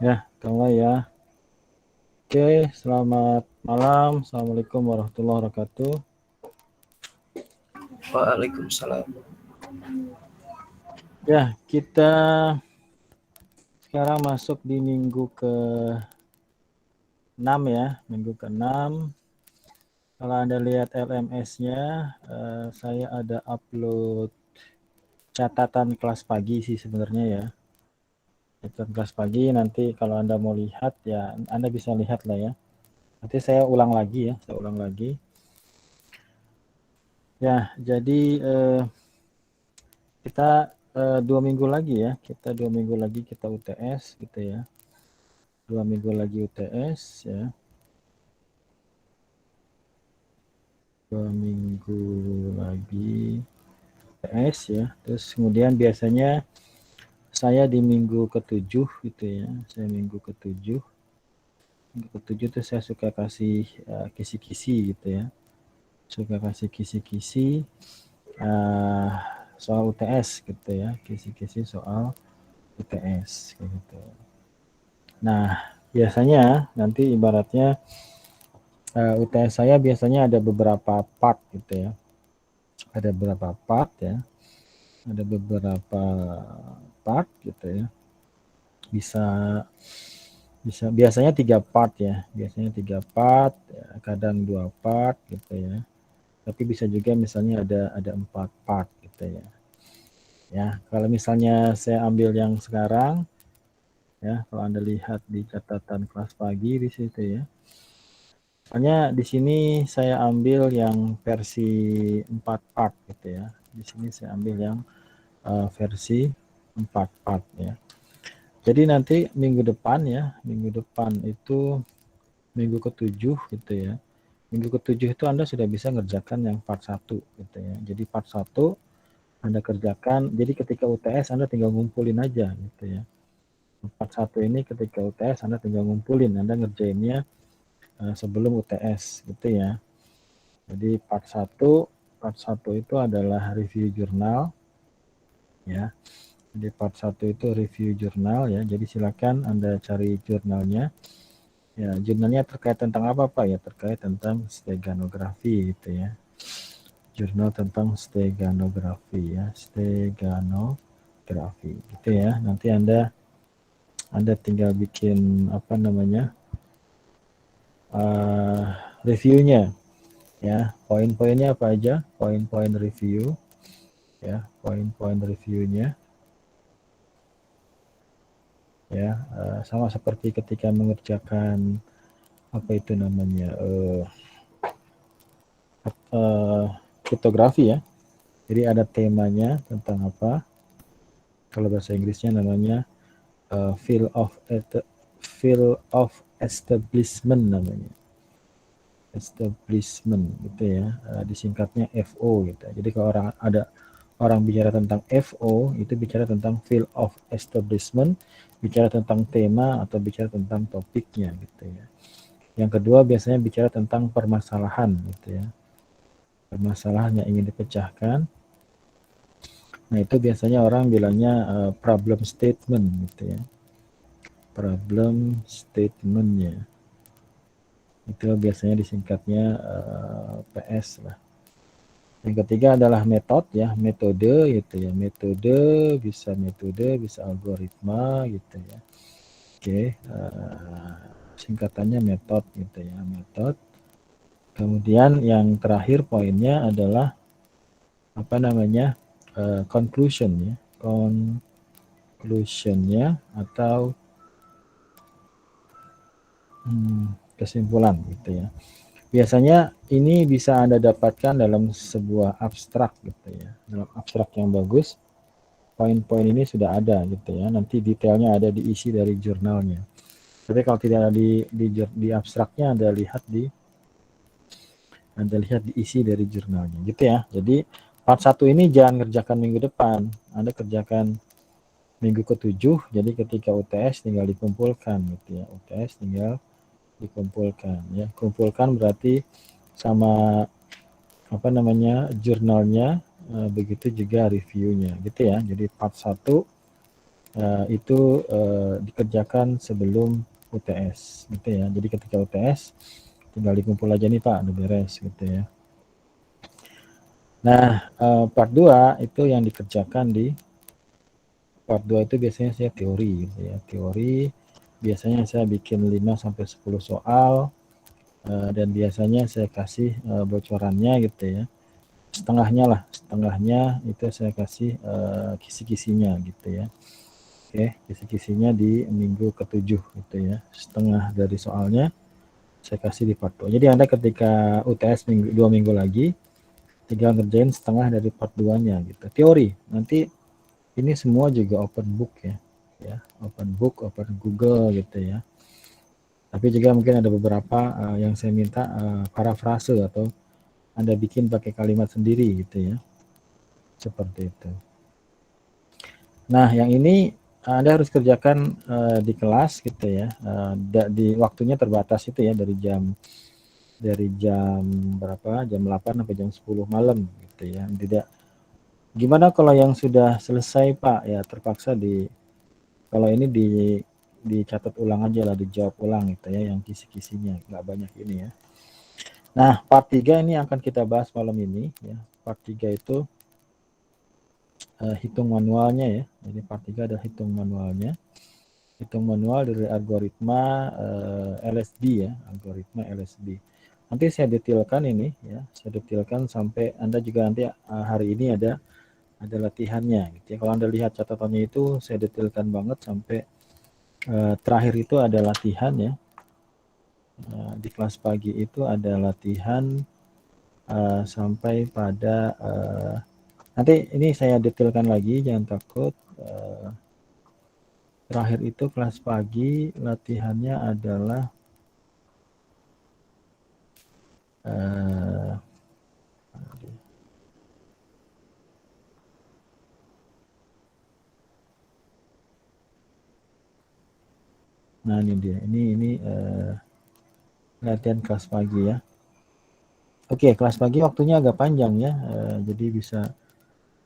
Ya, kalau ya. Oke, selamat malam. Assalamualaikum warahmatullahi wabarakatuh. Waalaikumsalam. Ya, kita sekarang masuk di minggu ke-6 ya, minggu ke-6. Kalau Anda lihat LMS-nya, saya ada upload catatan kelas pagi sih sebenarnya ya. Catatan kelas pagi nanti kalau Anda mau lihat ya, Anda bisa lihat lah ya. Nanti saya ulang lagi ya, saya ulang lagi. Ya, jadi kita 2 minggu lagi ya, kita 2 minggu lagi kita UTS gitu ya. 2 minggu lagi UTS ya. 2 minggu lagi UTS ya. Terus kemudian biasanya saya di minggu ke-7 gitu ya. Saya minggu ke-7. Minggu ke-7 tuh saya suka kasih kisi-kisi gitu ya. Suka kasih kisi-kisi soal UTS gitu ya. Kisi-kisi soal UTS gitu. Nah, biasanya nanti ibaratnya UTS saya biasanya ada beberapa part gitu ya. Ada beberapa part ya. Ada beberapa part gitu ya. Bisa biasanya 3 part ya. Biasanya 3 part, ya, kadang 2 part gitu ya. Tapi bisa juga misalnya ada 4 part gitu ya. Ya, kalau misalnya saya ambil yang sekarang ya, kalau Anda lihat di catatan kelas pagi di situ ya. Soalnya di sini saya ambil yang versi 4 part gitu ya. Di sini saya ambil yang versi 4 part ya. Jadi nanti minggu depan ya, minggu depan itu minggu ke-7 gitu ya. Minggu ke-7 itu Anda sudah bisa ngerjakan yang part 1 gitu ya. Jadi part 1 Anda kerjakan, jadi ketika UTS Anda tinggal ngumpulin aja gitu ya. Part 1 ini ketika UTS Anda tinggal ngumpulin, Anda ngerjainnya sebelum UTS gitu ya. Jadi part 1 itu adalah review jurnal ya. Jadi part 1 itu review jurnal ya. Jadi silakan Anda cari jurnalnya. Ya, jurnalnya terkait tentang apa Pak ya? Terkait tentang steganografi gitu ya. Jurnal tentang steganografi ya, steganografi gitu ya. Nanti Anda tinggal bikin apa namanya? Reviewnya ya. Poin-poinnya apa aja? Poin-poin review ya, poin-poin reviewnya ya, sama seperti ketika mengerjakan apa itu namanya kriptografi ya. Jadi ada temanya tentang apa, kalau bahasa Inggrisnya namanya field of establishment namanya, establishment gitu ya, disingkatnya FO gitu. Jadi kalau orang bicara tentang FO itu bicara tentang field of establishment, bicara tentang tema atau bicara tentang topiknya gitu ya. Yang kedua biasanya bicara tentang permasalahan gitu ya, permasalahan yang ingin dipecahkan. Nah itu biasanya orang bilangnya problem statement gitu ya, problem statementnya itu biasanya disingkatnya PS lah. Yang ketiga adalah metode gitu ya, metode bisa algoritma gitu ya. Oke, singkatannya metode gitu ya, metode. Kemudian yang terakhir poinnya adalah apa namanya, conclusion ya, conclusionnya atau kesimpulan gitu ya. Biasanya ini bisa Anda dapatkan dalam sebuah abstrak gitu ya. Dalam abstrak yang bagus, poin-poin ini sudah ada gitu ya. Nanti detailnya ada diisi dari jurnalnya. Tapi kalau tidak ada di abstraknya, Anda lihat diisi dari jurnalnya gitu ya. Jadi part 1 ini jangan kerjakan minggu depan. Anda kerjakan minggu ke-7, jadi ketika UTS tinggal dikumpulkan gitu ya. UTS tinggal dikumpulkan ya. Kumpulkan berarti sama apa namanya jurnalnya, begitu juga reviewnya gitu ya. Jadi part 1 itu dikerjakan sebelum UTS gitu ya. Jadi ketika UTS tinggal dikumpul aja nih Pak, udah beres gitu ya. Nah, part 2 itu yang dikerjakan di part 2 itu biasanya saya teori gitu ya. Teori biasanya saya bikin 5 sampai 10 soal dan biasanya saya kasih bocorannya gitu ya. Setengahnya itu saya kasih kisi-kisinya gitu ya. Oke, kisi-kisinya di minggu ke-7 gitu ya. Setengah dari soalnya saya kasih di part 2. Jadi Anda ketika UTS 2 minggu lagi, tinggal ngerjain setengah dari part 2-nya gitu. Teori, nanti ini semua juga open book ya. Open book, open Google gitu ya. Tapi juga mungkin ada beberapa yang saya minta parafrase atau Anda bikin pakai kalimat sendiri gitu ya. Seperti itu. Nah, yang ini Anda harus kerjakan di kelas gitu ya. Di waktunya terbatas itu ya dari jam berapa? Jam 8 sampai jam 10 malam gitu ya. Tidak. Gimana kalau yang sudah selesai Pak? Ya terpaksa kalau ini dicatat ulang aja lah, dijawab ulang gitu ya, yang kisi-kisinya nggak banyak ini ya. Nah, part 3 ini akan kita bahas malam ini ya. Part 3 itu hitung manualnya ya. Jadi part 3 adalah hitung manualnya. Hitung manual dari algoritma LSB ya, algoritma LSB. Nanti saya detailkan ini ya, saya detailkan sampai Anda juga nanti hari ini ada latihannya gitu ya. Kalau Anda lihat catatannya itu saya detailkan banget sampai terakhir itu ada latihan ya. Di kelas pagi itu ada latihan sampai pada nanti ini saya detailkan lagi, jangan takut. Terakhir itu kelas pagi latihannya adalah nah ini dia, ini latihan kelas pagi ya. Oke, kelas pagi waktunya agak panjang ya, jadi bisa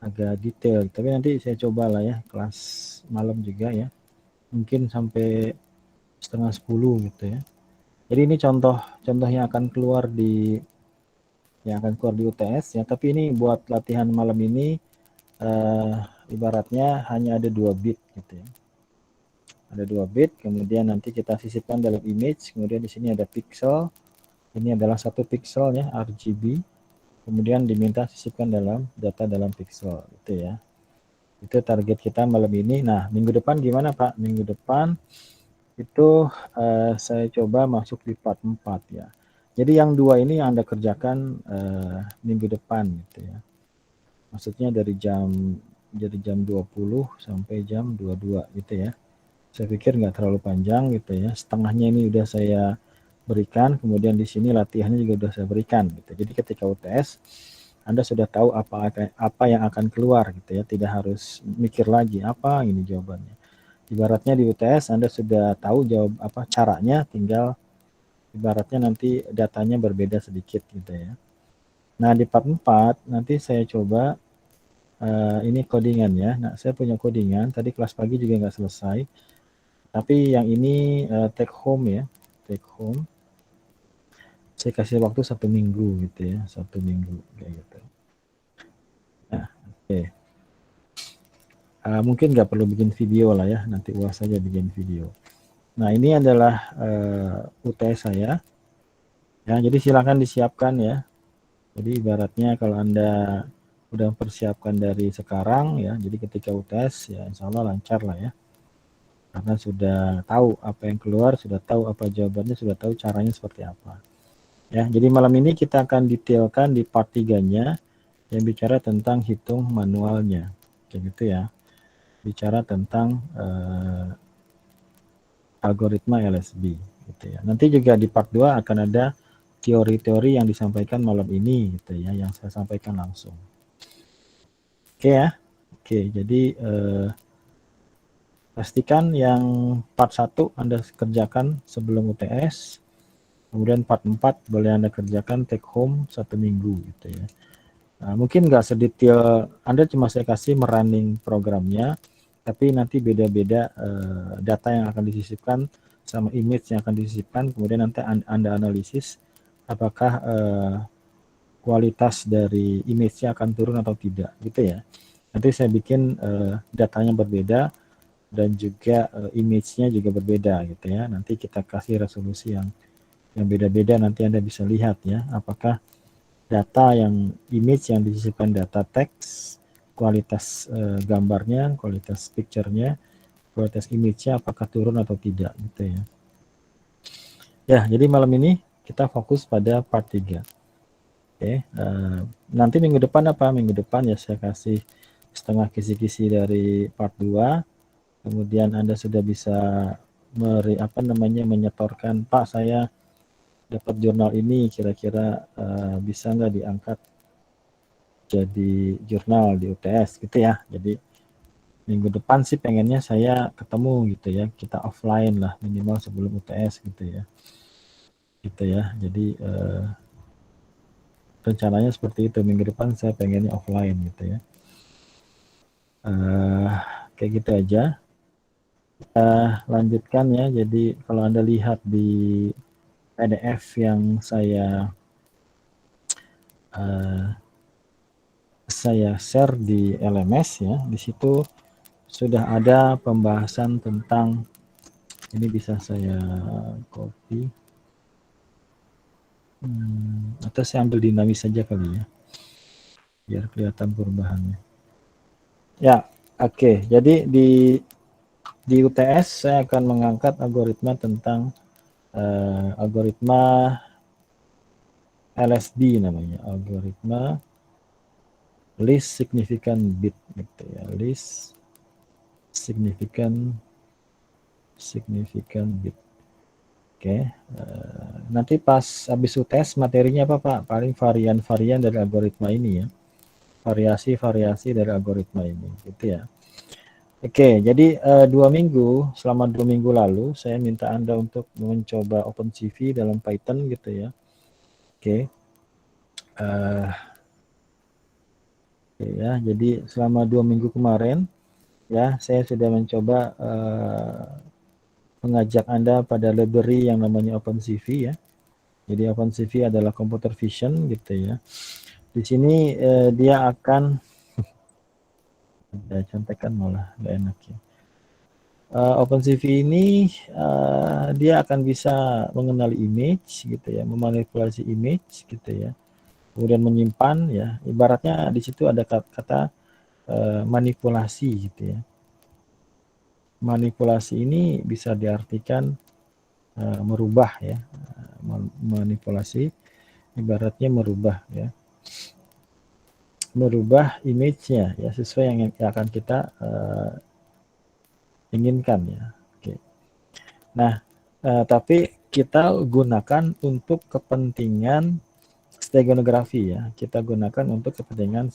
agak detail. Tapi nanti saya coba lah ya, kelas malam juga ya, mungkin sampai 9:30 gitu ya. Jadi ini contoh yang akan keluar di UTS ya. Tapi ini buat latihan malam ini ibaratnya hanya ada 2 bit gitu ya. Ada 2 bit, kemudian nanti kita sisipkan dalam image, kemudian di sini ada pixel. Ini adalah 1 pixelnya RGB. Kemudian diminta sisipkan dalam data dalam pixel gitu ya. Itu target kita malam ini. Nah, minggu depan gimana Pak? Minggu depan itu saya coba masuk di part 4 ya. Jadi yang 2 ini yang Anda kerjakan minggu depan gitu ya. Maksudnya dari jam 20 sampai jam 22 gitu ya. Saya pikir nggak terlalu panjang gitu ya. Setengahnya ini udah saya berikan, kemudian di sini latihannya juga udah saya berikan gitu. Jadi ketika UTS Anda sudah tahu apa yang akan keluar gitu ya, tidak harus mikir lagi apa ini jawabannya. Ibaratnya di UTS Anda sudah tahu jawab apa caranya, tinggal ibaratnya nanti datanya berbeda sedikit gitu ya. Nah, di part 4 nanti saya coba ini codingan ya. Nah, saya punya codingan, tadi kelas pagi juga nggak selesai. Tapi yang ini take home ya, take home. Saya kasih waktu 1 minggu gitu ya, 1 minggu kayak gitu. Nah, oke. Mungkin nggak perlu bikin video lah ya, nanti uas saja bikin video. Nah, ini adalah UTS saya. Ya, jadi silakan disiapkan ya. Jadi ibaratnya kalau Anda udah mempersiapkan dari sekarang ya, jadi ketika UTS ya insya Allah lancar lah ya. Karena sudah tahu apa yang keluar, sudah tahu apa jawabannya, sudah tahu caranya seperti apa. Ya, jadi malam ini kita akan detailkan di part 3-nya yang bicara tentang hitung manualnya. Kayak gitu ya. Bicara tentang algoritma LSB gitu ya. Nanti juga di part 2 akan ada teori-teori yang disampaikan malam ini gitu ya, yang saya sampaikan langsung. Oke ya. Oke, jadi pastikan yang part 1 Anda kerjakan sebelum UTS. Kemudian part 4 boleh Anda kerjakan take home 1 minggu gitu ya. Nah, mungkin nggak sedetail, Anda cuma saya kasih merunning programnya. tapi nanti beda-beda data yang akan disisipkan sama image yang akan disisipkan, kemudian nanti Anda analisis apakah kualitas dari image-nya akan turun atau tidak, gitu ya. Nanti saya bikin datanya berbeda dan juga image-nya juga berbeda, gitu ya. Nanti kita kasih resolusi yang beda-beda, nanti Anda bisa lihat ya, apakah data yang image yang disisipkan data teks, kualitas gambarnya, kualitas picture-nya, kualitas image-nya apakah turun atau tidak, gitu ya. Ya, jadi malam ini kita fokus pada part 3. Oke, nanti minggu depan apa? Minggu depan ya saya kasih setengah kisi-kisi dari part 2. Kemudian Anda sudah bisa menyetorkan, Pak saya dapat jurnal ini, kira-kira bisa nggak diangkat jadi jurnal di UTS gitu ya. Jadi minggu depan sih pengennya saya ketemu gitu ya, kita offline lah minimal sebelum UTS gitu ya. Gitu ya. Jadi rencananya seperti itu, minggu depan saya pengennya offline gitu ya. Kayak gitu aja. Kita lanjutkan ya. Jadi kalau Anda lihat di PDF yang saya share di LMS ya, di situ sudah ada pembahasan tentang, ini bisa saya copy atau saya ambil dinamis saja kali ya, biar kelihatan perubahannya. Ya, oke. Jadi di UTS saya akan mengangkat algoritma tentang algoritma LSB namanya, algoritma least significant bit gitu ya, least significant bit. Oke, nanti pas habis UTS materinya apa Pak? Paling varian-varian dari algoritma ini ya, variasi-variasi dari algoritma ini gitu ya. Oke, jadi selama 2 minggu lalu saya minta Anda untuk mencoba OpenCV dalam Python gitu ya. Oke, ya, jadi selama 2 minggu kemarin ya saya sudah mencoba mengajak Anda pada library yang namanya OpenCV ya. Jadi OpenCV adalah computer vision gitu ya. Di sini dia akan contekan malah nggak enak ya. OpenCV ini dia akan bisa mengenali image gitu ya, memanipulasi image gitu ya. Kemudian menyimpan ya. Ibaratnya di situ ada kata manipulasi gitu ya. Manipulasi ini bisa diartikan merubah ya, manipulasi ibaratnya merubah ya, merubah image-nya ya sesuai yang akan kita inginkan ya. Oke. Nah, tapi kita gunakan untuk kepentingan steganografi ya. Kita gunakan untuk kepentingan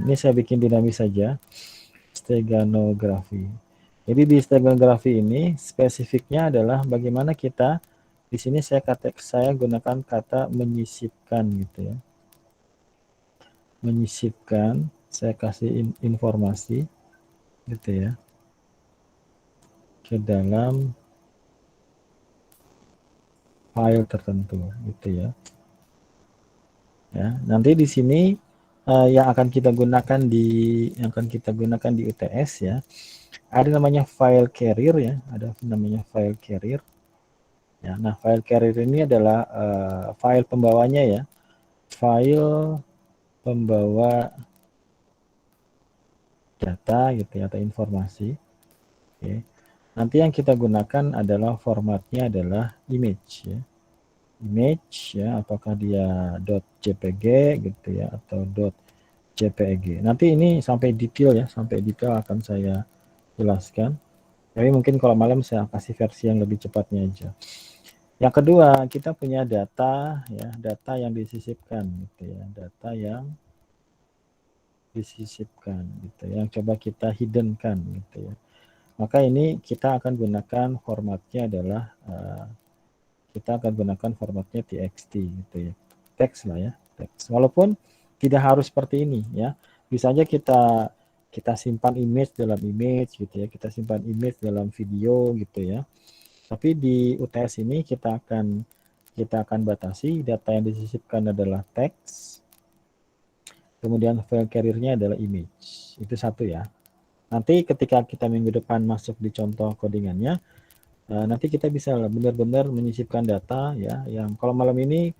ini saya bikin dinamis saja, steganografi. Jadi di steganografi ini spesifiknya adalah bagaimana kita, di sini saya gunakan kata menyisipkan gitu ya. Menyisipkan, saya kasih informasi gitu ya, ke dalam file tertentu gitu ya. Ya, nanti di sini yang akan kita gunakan di UTS ya. Ada namanya file carrier ya, ada namanya file carrier. Ya, nah file carrier ini adalah file pembawanya ya. File pembawa data gitu ya, atau informasi. Oke. Nanti yang kita gunakan adalah formatnya adalah image ya. Image ya, apakah dia .jpg gitu ya atau .jpeg. Nanti ini sampai detail akan saya jelaskan. Tapi mungkin kalau malam saya kasih versi yang lebih cepatnya aja. Yang kedua, kita punya data ya, data yang disisipkan gitu ya, data yang disisipkan gitu ya, yang coba kita hiddenkan gitu ya. Maka ini kita akan gunakan formatnya adalah txt gitu ya, teks lah ya, teks. Walaupun tidak harus seperti ini ya, bisa aja kita kita simpan image dalam image gitu ya, kita simpan image dalam video gitu ya. Tapi di UTS ini kita akan batasi data yang disisipkan adalah teks, kemudian file carrier-nya adalah image. Itu satu ya. Nanti ketika kita minggu depan masuk di contoh codingannya, nanti kita bisa benar-benar menyisipkan data ya, yang kalau malam ini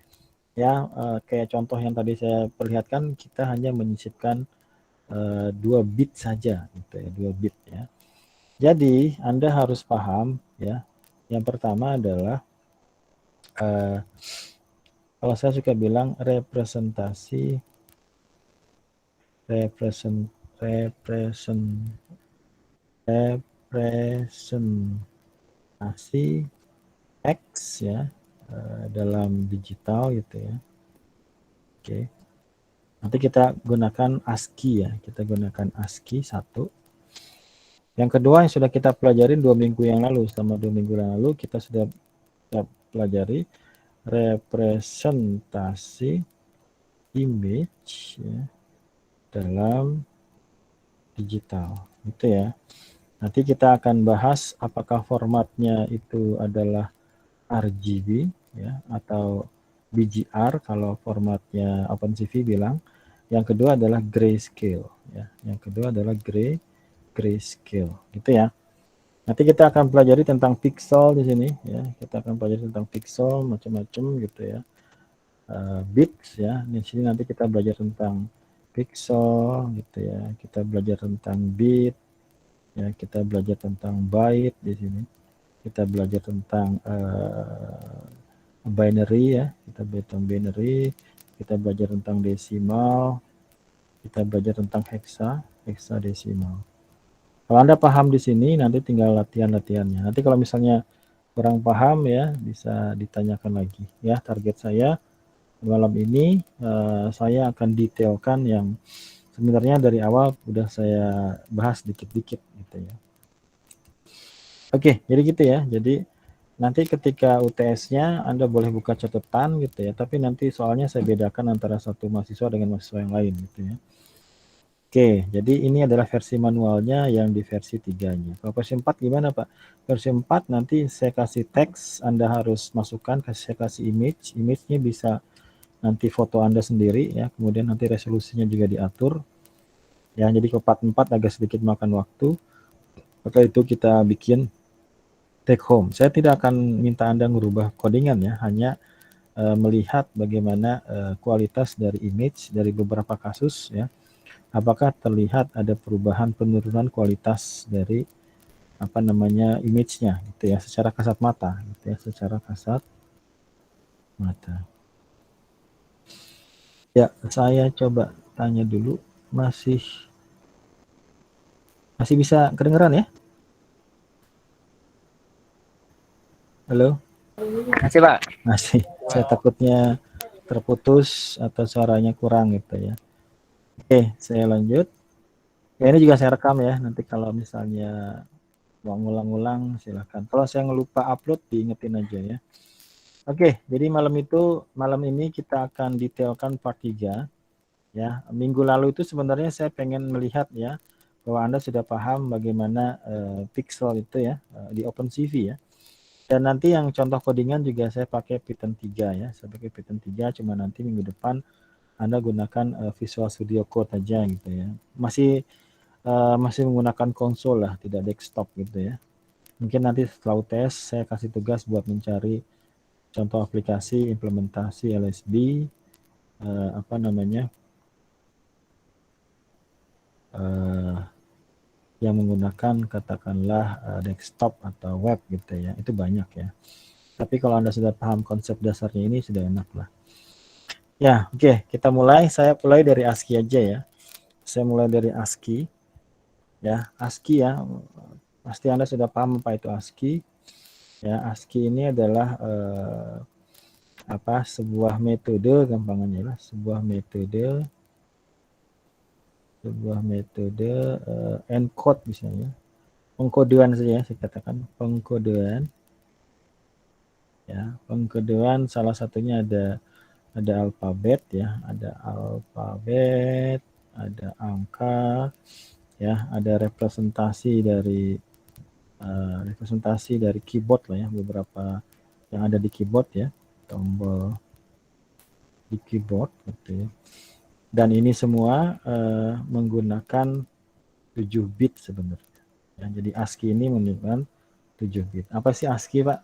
ya kayak contoh yang tadi saya perlihatkan, kita hanya menyisipkan 2 bit saja gitu ya, 2 bit ya. Jadi Anda harus paham ya. Yang pertama adalah kalau saya suka bilang representasi teks ya dalam digital gitu ya. Oke. Nanti kita gunakan ASCII ya. Kita gunakan ASCII satu. Yang kedua yang sudah kita pelajari 2 minggu yang lalu, selama 2 minggu yang lalu kita sudah pelajari representasi image ya, dalam digital. Gitu ya. Nanti kita akan bahas apakah formatnya itu adalah RGB ya atau BGR kalau formatnya OpenCV bilang. Yang kedua adalah grayscale ya. Yang kedua adalah grayscale gitu ya. Nanti kita akan pelajari tentang pixel di sini ya. Kita akan pelajari tentang pixel macam-macam gitu ya. Bits ya. Di sini nanti kita belajar tentang pixel gitu ya. Kita belajar tentang bit ya, kita belajar tentang byte di sini. Kita belajar tentang binary ya, kita belajar tentang binary, kita belajar tentang desimal, kita belajar tentang hexadesimal. Kalau Anda paham di sini, nanti tinggal latihan-latihannya. Nanti kalau misalnya kurang paham ya, bisa ditanyakan lagi. Ya, target saya malam ini saya akan detailkan yang sebenarnya dari awal udah saya bahas dikit-dikit gitu ya. Oke, jadi gitu ya. Jadi nanti ketika UTS-nya Anda boleh buka catatan gitu ya, tapi nanti soalnya saya bedakan antara satu mahasiswa dengan mahasiswa yang lain gitu ya. Oke, jadi ini adalah versi manualnya yang di versi 3-nya. Kalau versi 4 gimana Pak? Versi 4 nanti saya kasih teks, Anda harus masukkan, saya kasih image, image-nya bisa nanti foto Anda sendiri ya, kemudian nanti resolusinya juga diatur. Ya, jadi kalau part 4 agak sedikit makan waktu. Maka itu kita bikin take home. Saya tidak akan minta Anda merubah codingan ya, hanya melihat bagaimana kualitas dari image dari beberapa kasus ya. Apakah terlihat ada perubahan penurunan kualitas dari apa namanya image-nya gitu ya, secara kasat mata gitu ya, secara kasat mata. Ya, saya coba tanya dulu, masih bisa kedengeran ya? Halo? Masih Pak. Masih. Saya takutnya terputus atau suaranya kurang gitu ya. Oke, saya lanjut. Ya, ini juga saya rekam ya. Nanti kalau misalnya mau ngulang-ngulang silahkan. Kalau saya ngelupa upload diingetin aja ya. Oke, jadi malam ini kita akan detailkan part 3 ya. Minggu lalu itu sebenarnya saya pengen melihat ya bahwa Anda sudah paham bagaimana pixel itu ya di OpenCV ya. Dan nanti yang contoh codingan juga saya pakai Python 3 ya. Saya pakai Python 3, cuma nanti minggu depan Anda gunakan Visual Studio Code aja gitu ya. Masih menggunakan konsol lah, tidak desktop gitu ya. Mungkin nanti setelah UTS saya kasih tugas buat mencari contoh aplikasi implementasi LSB apa namanya yang menggunakan katakanlah desktop atau web gitu ya. Itu banyak ya. Tapi kalau Anda sudah paham konsep dasarnya ini sudah enak lah. Ya, oke, kita mulai. Saya mulai dari ASCII aja ya. Saya mulai dari ASCII. Ya, ASCII ya. Pasti Anda sudah paham apa itu ASCII. Ya, ASCII ini adalah sebuah metode, gampangannya lah, sebuah metode encode misalnya. Pengkodean saja saya katakan, pengkodean. Ya, pengkodean salah satunya ada alfabet ya, ada alfabet, ada angka, ya, ada representasi dari keyboard lah ya, beberapa yang ada di keyboard ya, tombol di keyboard gitu ya. Dan ini semua menggunakan 7 bit sebenarnya. Ya, jadi ASCII ini menggunakan 7 bit. Apa sih ASCII, Pak?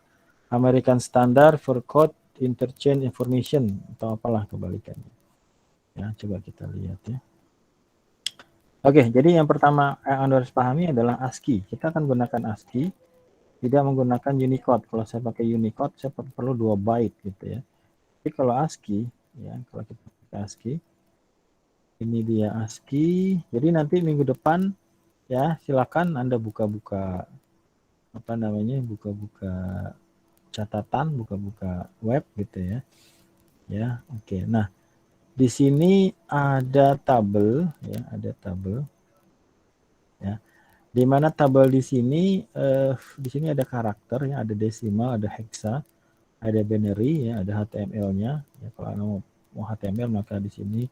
American Standard for Code Interchange Information atau apalah kebalikannya. Ya, coba kita lihat ya. Oke, jadi yang pertama yang Anda harus pahami adalah ASCII. Kita akan gunakan ASCII, tidak menggunakan Unicode. Kalau saya pakai Unicode, saya perlu 2 byte gitu ya. Tapi kalau ASCII, ya, kalau kita pakai ASCII, ini dia ASCII. Jadi nanti minggu depan ya silakan Anda buka-buka apa namanya, buka-buka catatan, buka-buka web gitu ya. Ya, oke. Nah, di sini ada tabel ya, ada tabel ya. Di mana tabel di sini ada karakter ya, ada desimal, ada hexa, ada binary ya, ada HTML-nya. Ya, kalau mau HTML maka di sini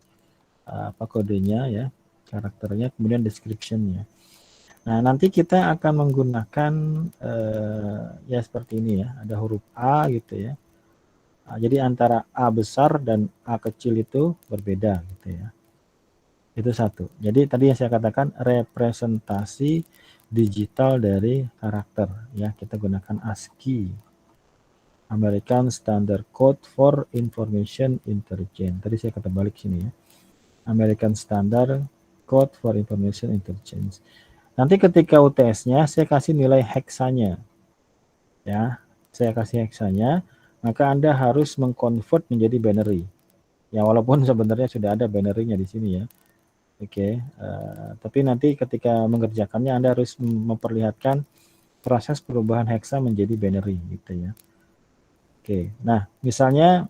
apa kodenya ya, karakternya, kemudian description-nya. Nah, nanti kita akan menggunakan ya seperti ini ya, ada huruf A gitu ya. Jadi antara A besar dan A kecil itu berbeda gitu ya. Itu satu. Jadi tadi yang saya katakan representasi digital dari karakter ya, kita gunakan ASCII. American Standard Code for Information Interchange. Tadi saya kata balik sini ya. American Standard Code for Information Interchange. Nanti ketika UTS-nya saya kasih nilai heksanya. Ya, saya kasih heksanya, maka Anda harus mengconvert menjadi binary. Ya, walaupun sebenarnya sudah ada binary-nya di sini ya. Oke, tapi nanti ketika mengerjakannya Anda harus memperlihatkan proses perubahan heksa menjadi binary gitu ya. Oke, nah misalnya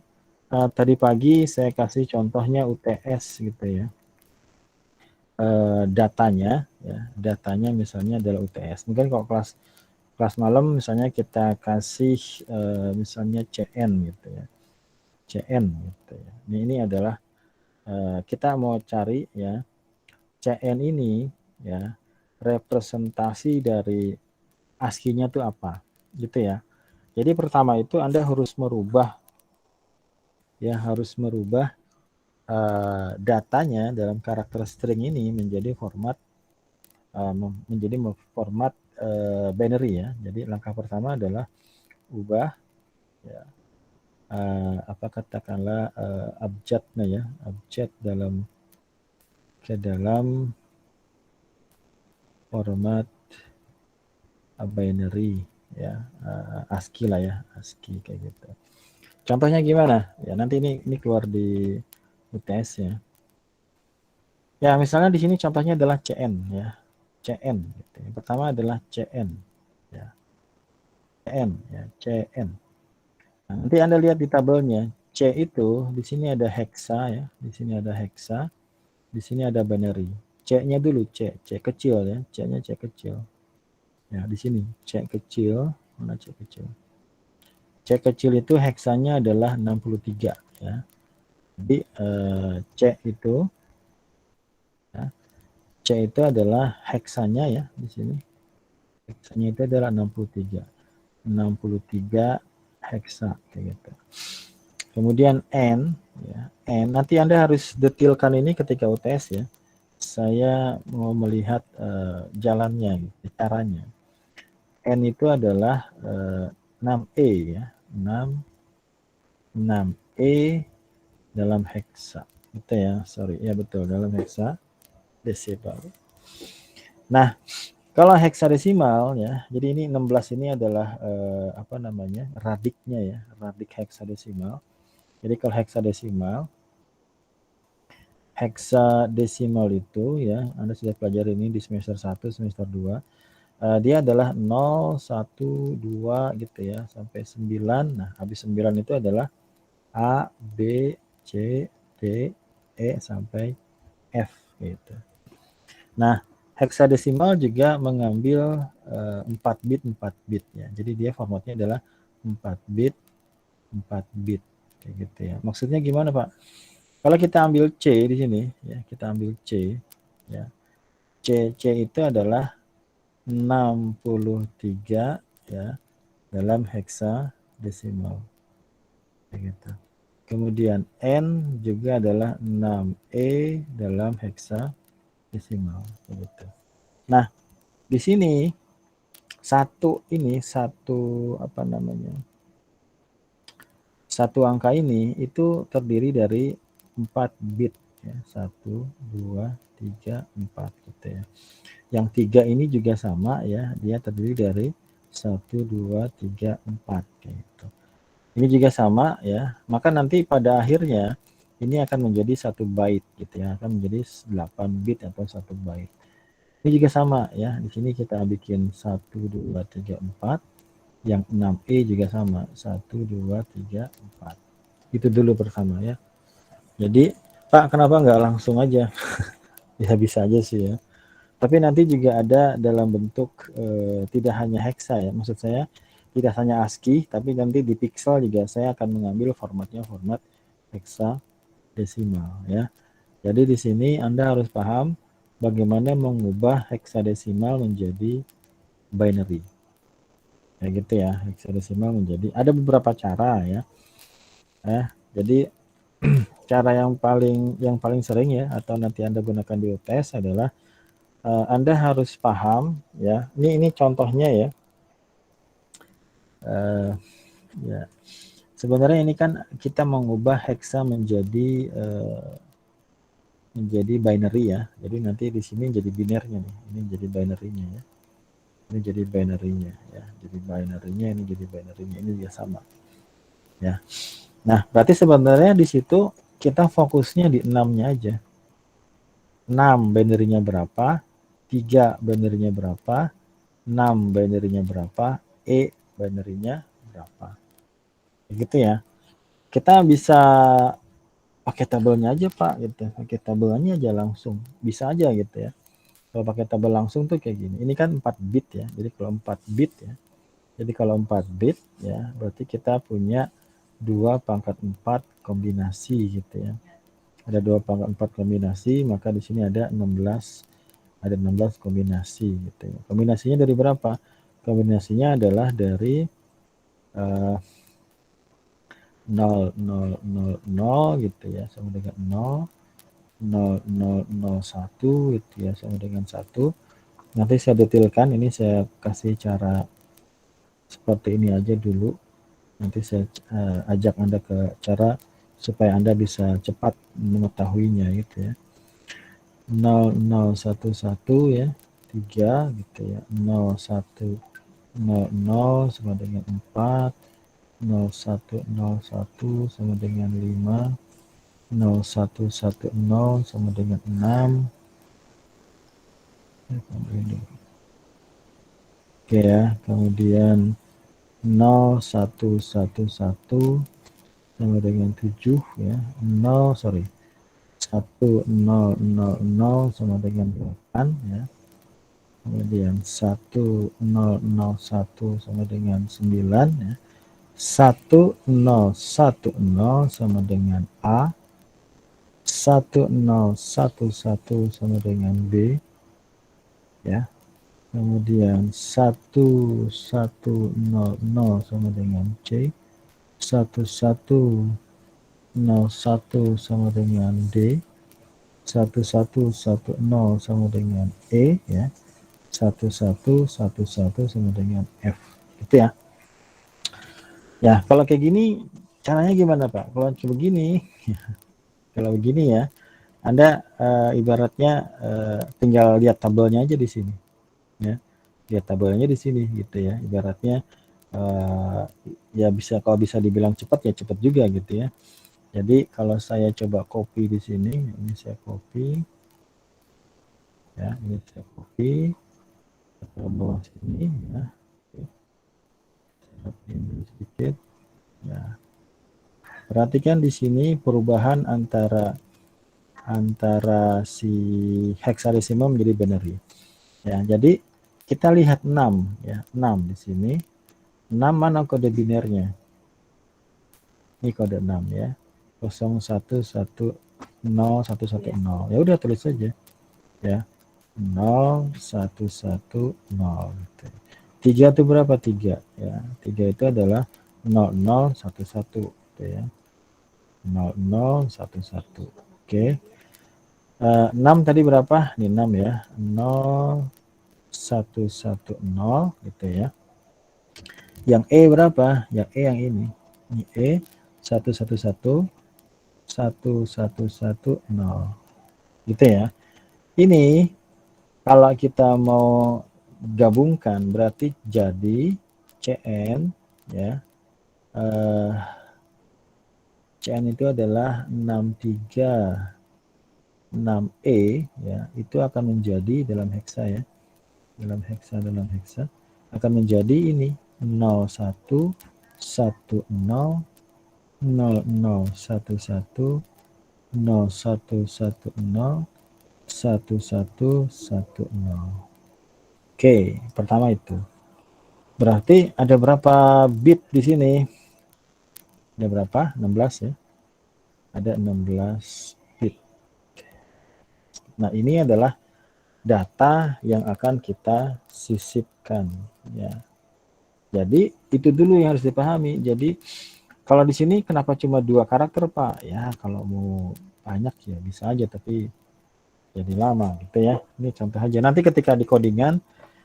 tadi pagi saya kasih contohnya UTS gitu ya. Datanya misalnya adalah UTS. Mungkin kalau kelas malam misalnya kita kasih misalnya CN gitu ya. CN gitu ya. Ini adalah kita mau cari ya CN ini ya, representasi dari ASCII-nya itu apa gitu ya. Jadi pertama itu Anda harus merubah datanya dalam karakter string ini menjadi format binary ya. Jadi langkah pertama adalah ubah ya, katakanlah abjadnya ya, abjad dalam format binary ya, ASCII lah ya, ASCII kayak gitu. Contohnya gimana? Ya nanti ini keluar di UTS ya. Ya misalnya di sini contohnya adalah CN ya, CN. Gitu. Yang pertama adalah CN ya, CN ya, CN. Nah, nanti Anda lihat di tabelnya, C itu di sini ada hexa ya, di sini ada hexa, di sini ada binary. C-nya dulu C kecil ya, C-nya C kecil. Ya di sini C kecil, mana C kecil? C kecil itu heksanya adalah 63 ya. Jadi C itu ya, C itu adalah heksanya ya di sini. Heksanya itu adalah 63. 63 heksa kayak gitu. Kemudian N ya. N nanti Anda harus detailkan ini ketika UTS ya. Saya mau melihat jalannya gitu, caranya. N itu adalah 6E ya. 6E dalam heksa. Gitu ya, sorry. Ya betul, dalam heksa desimal. Nah, kalau heksadesimal ya, jadi ini 16 ini adalah radiknya ya, radik heksadesimal. Jadi kalau heksadesimal itu ya, Anda sudah pelajari ini di semester 1, semester 2. Dia adalah 0, 1, 2 gitu ya, sampai 9. Nah, habis 9 itu adalah A, B, C, D, E sampai F gitu. Nah, heksadesimal juga mengambil 4 bit ya. Jadi dia formatnya adalah 4 bit kayak gitu ya. Maksudnya gimana, Pak? Kalau kita ambil C di sini ya, kita ambil C ya. CC itu adalah 63 ya dalam heksadesimal. Begitu. Kemudian N juga adalah 6E dalam heksadesimal. Begitu. Nah, di sini satu angka ini itu terdiri dari 4 bit ya. 1, 2, 3, 4 gitu ya. Yang 3 ini juga sama ya, dia terdiri dari 1, 2, 3, 4 gitu. Ini juga sama ya, maka nanti pada akhirnya ini akan menjadi 1 byte gitu ya, akan menjadi 8 bit atau 1 byte. Ini juga sama ya, di sini kita bikin 1, 2, 3, 4, yang 6E juga sama, 1, 2, 3, 4. Itu dulu pertama ya. Jadi, Pak kenapa nggak langsung aja? Ya bisa aja sih ya. Tapi nanti juga ada dalam bentuk tidak hanya hexa ya, maksud saya tidak hanya ASCII, tapi nanti di pixel juga saya akan mengambil formatnya format hexadesimal ya. Jadi di sini Anda harus paham bagaimana mengubah hexadesimal menjadi binary. Ya gitu ya, hexadesimal menjadi ada beberapa cara ya. Jadi cara yang paling sering ya atau nanti Anda gunakan di UTS adalah Anda harus paham ya. Ini contohnya ya. Ya. Sebenarnya ini kan kita mengubah hexa menjadi binary ya. Jadi nanti di sini jadi binernya nih. Ini jadi binary-nya ya. Ini jadi binary-nya ya. Jadi binary-nya ini jadi binary-nya ini juga sama. Ya. Nah, berarti sebenarnya di situ kita fokusnya di 6-nya aja. 6 binary-nya berapa? 3 binary-nya berapa? 6 binary-nya berapa? E binary-nya berapa? Begitu ya. Kita bisa pakai tabelnya aja Pak gitu. Pakai tabelnya aja langsung. Bisa aja gitu ya. Kalau pakai tabel langsung tuh kayak gini. Ini kan 4 bit ya. Jadi kalau 4 bit ya. Jadi kalau 4 bit ya, berarti kita punya 2 pangkat 4 kombinasi gitu ya. Ada 2 pangkat 4 kombinasi, maka di sini ada 16 kombinasi gitu ya. Kombinasinya dari berapa? Kombinasinya adalah dari 0, 0, 0, 0 gitu ya, sama dengan 0, 0, 0, 0, 1 gitu ya, sama dengan 1. Nanti saya detailkan, ini saya kasih cara seperti ini aja dulu. Nanti saya ajak Anda ke cara supaya Anda bisa cepat mengetahuinya gitu ya. 0, 0, 1, 1 ya, 3 gitu ya, 0, 1, 0, 0 sama dengan 4, 0, 1, 0, 1 sama dengan 5, 0, 1, 1, 0 sama dengan 6. Oke ya, kemudian 0, 1, 1, 1 sama dengan 7 ya, 0, 1, 0, 0, 0 sama dengan 8 ya. Kemudian 1, 0, 0, 1 sama dengan 9 ya. 1, 0, 1, 0 sama dengan A. 1, 0, 1, 1 sama dengan B. Ya. Kemudian 1, 1, 0, 0 sama dengan C. 1, 1, 0, 1 sama dengan D. 1, 1, 1, 0 sama dengan E ya. 1, 1, 1, 1 sama dengan F. Gitu ya. Ya, kalau kayak gini caranya gimana Pak? Kalau begini, kalau begini ya, Anda ibaratnya tinggal lihat tabelnya aja di sini, ya. Lihat tabelnya di sini gitu ya. Ibaratnya ya bisa kalau bisa dibilang cepat ya cepat juga gitu ya. Jadi kalau saya coba copy di sini, ini saya copy, ya, ini saya copy ke bawah sini, ya. Copy sedikit, ya. Perhatikan di sini perubahan antara si hexadesimal menjadi binary. Ya, jadi kita lihat 6 ya, 6 di sini. 6 mana kode binernya? Ini kode 6 ya. 0110 110. Ya udah tulis saja ya. 0, 1, 1, 0. Gitu. 3 itu berapa? 3. Ya. 3 itu adalah 0, 0, 1, 1. Gitu ya. 0, 0, 1, 1. Oke. 6 tadi berapa? Ini 6 ya. 0, 1, 1, 0. Gitu ya. Yang E berapa? Yang E yang ini. Ini E 1, 1, 1, 1, 1, 1, 0. Gitu ya. Ini kalau kita mau gabungkan berarti jadi CN ya. CN itu adalah 63 6E ya, itu akan menjadi dalam heksa ya. Dalam heksa akan menjadi ini 01 10 00 11 0110 1110. Oke, pertama itu. Berarti ada berapa bit di sini? Ada berapa? 16 ya. Ada 16 bit. Nah, ini adalah data yang akan kita sisipkan ya. Jadi itu dulu yang harus dipahami. Jadi kalau di sini kenapa cuma 2 karakter, Pak? Ya, kalau mau banyak ya bisa aja, tapi jadi lama gitu ya. Ini contoh aja. Nanti ketika di codingan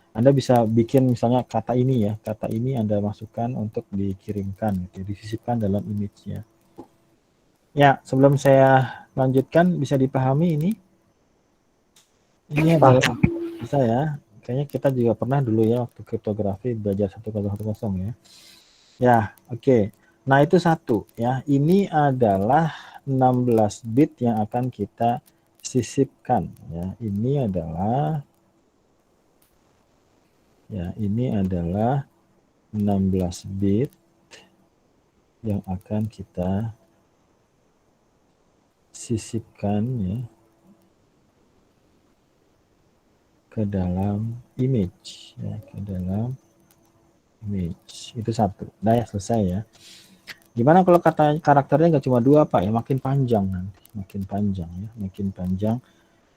Anda bisa bikin misalnya kata ini ya. Kata ini Anda masukkan untuk dikirimkan gitu, disisipkan dalam image-nya. Ya, sebelum saya lanjutkan bisa dipahami ini? Ini adalah bisa ya. Kayaknya kita juga pernah dulu ya waktu kriptografi belajar 1010 ya. Ya, oke. Nah, itu satu ya. Ini adalah 16 bit yang akan kita sisipkan ya. Ini adalah 16 bit yang akan kita sisipkan ya ke dalam image ya, ke dalam image. Itu satu. Nah, ya selesai ya. Gimana kalau kata karakternya nggak cuma 2, Pak? Ya makin panjang nanti, makin panjang ya, makin panjang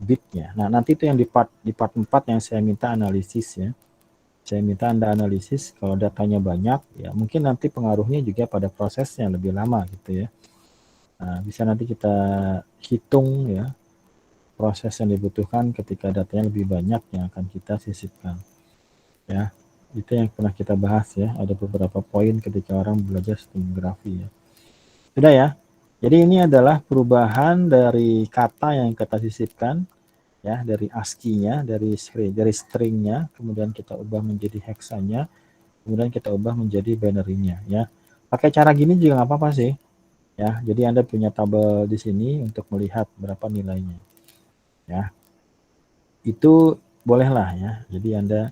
bitnya. Nah, nanti itu yang di part 4 yang saya minta analisis ya. Saya minta Anda analisis kalau datanya banyak ya, mungkin nanti pengaruhnya juga pada prosesnya lebih lama gitu ya. Nah, bisa nanti kita hitung ya proses yang dibutuhkan ketika datanya lebih banyak yang akan kita sisipkan. Ya, itu yang pernah kita bahas ya. Ada beberapa poin ketika orang belajar stenografi ya. Sudah ya. Jadi ini adalah perubahan dari kata yang kita sisipkan ya, dari ASCII-nya, dari string-nya, kemudian kita ubah menjadi heksanya, kemudian kita ubah menjadi binary-nya ya. Pakai cara gini juga nggak apa-apa sih ya. Jadi Anda punya tabel di sini untuk melihat berapa nilainya ya. Itu bolehlah ya. Jadi Anda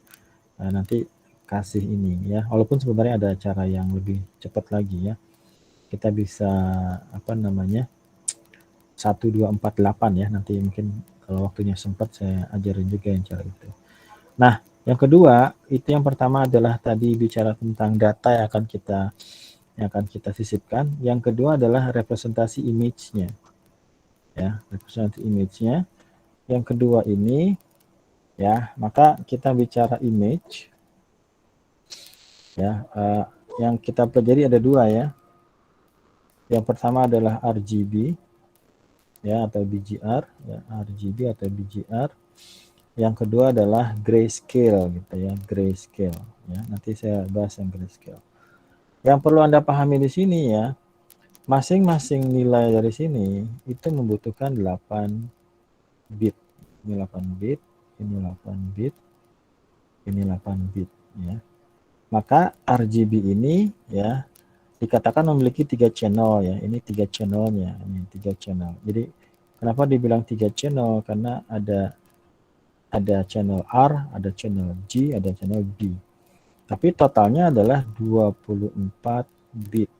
nanti kasih ini ya. Walaupun sebenarnya ada cara yang lebih cepat lagi ya. Kita bisa apa namanya 1, 2, 4, 8 ya. Nanti mungkin kalau waktunya sempat saya ajarin juga yang cara itu. Nah, yang kedua, itu yang pertama adalah tadi bicara tentang data yang akan kita sisipkan. Yang kedua adalah representasi image-nya. Ya, representasi image-nya. Yang kedua ini ya, maka kita bicara image ya, yang kita pelajari ada 2 ya. Yang pertama adalah RGB ya atau BGR ya, RGB atau BGR. Yang kedua adalah grayscale gitu ya, grayscale ya. Nanti saya bahas yang grayscale. Yang perlu Anda pahami di sini ya, masing-masing nilai dari sini itu membutuhkan 8 bit. Ini 8 bit, ini 8 bit, ini 8 bit ya. Maka RGB ini ya dikatakan memiliki 3 channel ya. Ini 3 channelnya, ini 3 channel. Jadi kenapa dibilang 3 channel? Karena ada channel R, ada channel G, ada channel B. Tapi totalnya adalah 24 bit.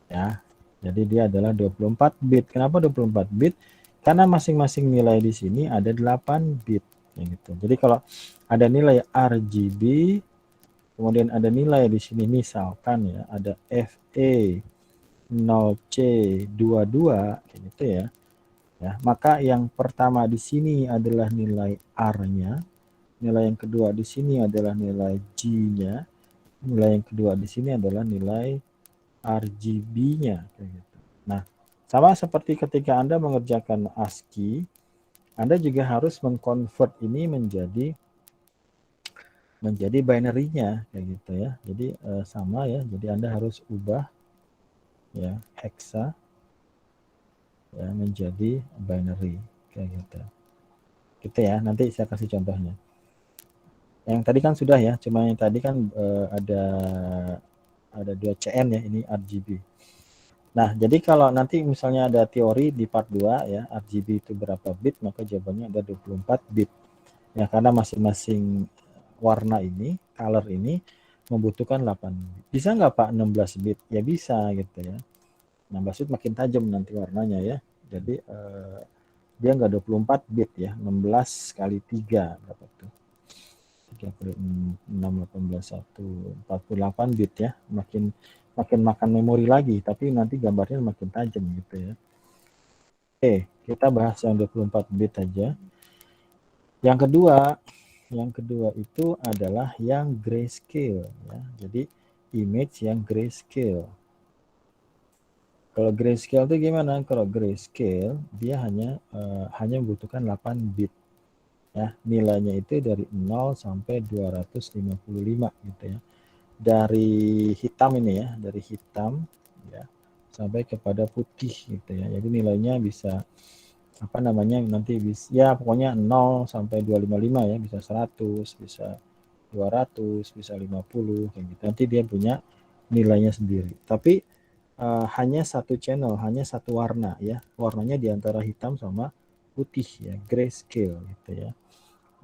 Ya. Jadi dia adalah 24 bit. Kenapa 24 bit? Karena masing-masing nilai di sini ada 8 bit ya gitu. Jadi kalau ada nilai RGB, kemudian ada nilai di sini misalkan ya, ada FE 0C22 kayak gitu ya. Ya, maka yang pertama di sini adalah nilai R-nya, nilai yang kedua di sini adalah nilai G-nya, nilai yang kedua di sini adalah nilai RGB-nya kayak gitu. Nah, sama seperti ketika Anda mengerjakan ASCII, Anda juga harus mengkonvert ini menjadi binary-nya kayak gitu ya. Jadi sama ya. Jadi Anda harus ubah ya hexa ya menjadi binary kayak gitu. Gitu ya. Nanti saya kasih contohnya. Yang tadi kan sudah ya, cuma yang tadi kan ada 2 CN ya, ini RGB. Nah, jadi kalau nanti misalnya ada teori di part 2 ya, RGB itu berapa bit, maka jawabannya ada 24 bit. Ya, karena masing-masing warna ini, color ini membutuhkan 8 bit. Bisa nggak Pak 16 bit? Ya bisa gitu ya. 16 bit makin tajam nanti warnanya ya. Jadi dia nggak 24 bit ya, 16 kali 3 berapa tuh? 36, 18, 1, 48 bit ya. Makin makan memori lagi, tapi nanti gambarnya makin tajam gitu ya. Oke, kita bahas yang 24 bit aja. Yang kedua itu adalah yang grayscale ya. Jadi image yang grayscale. Kalau grayscale itu gimana? Kalau grayscale dia hanya membutuhkan 8 bit. Ya, nilainya itu dari 0 sampai 255 gitu ya. Dari hitam ini ya, dari hitam ya sampai kepada putih gitu ya. Jadi nilainya bisa apa namanya nanti bisa ya pokoknya 0 sampai 255 ya, bisa 100, bisa 200, bisa 50 kayak gitu. Nanti dia punya nilainya sendiri. Tapi hanya satu channel, hanya satu warna ya. Warnanya di antara hitam sama putih ya, grayscale gitu ya.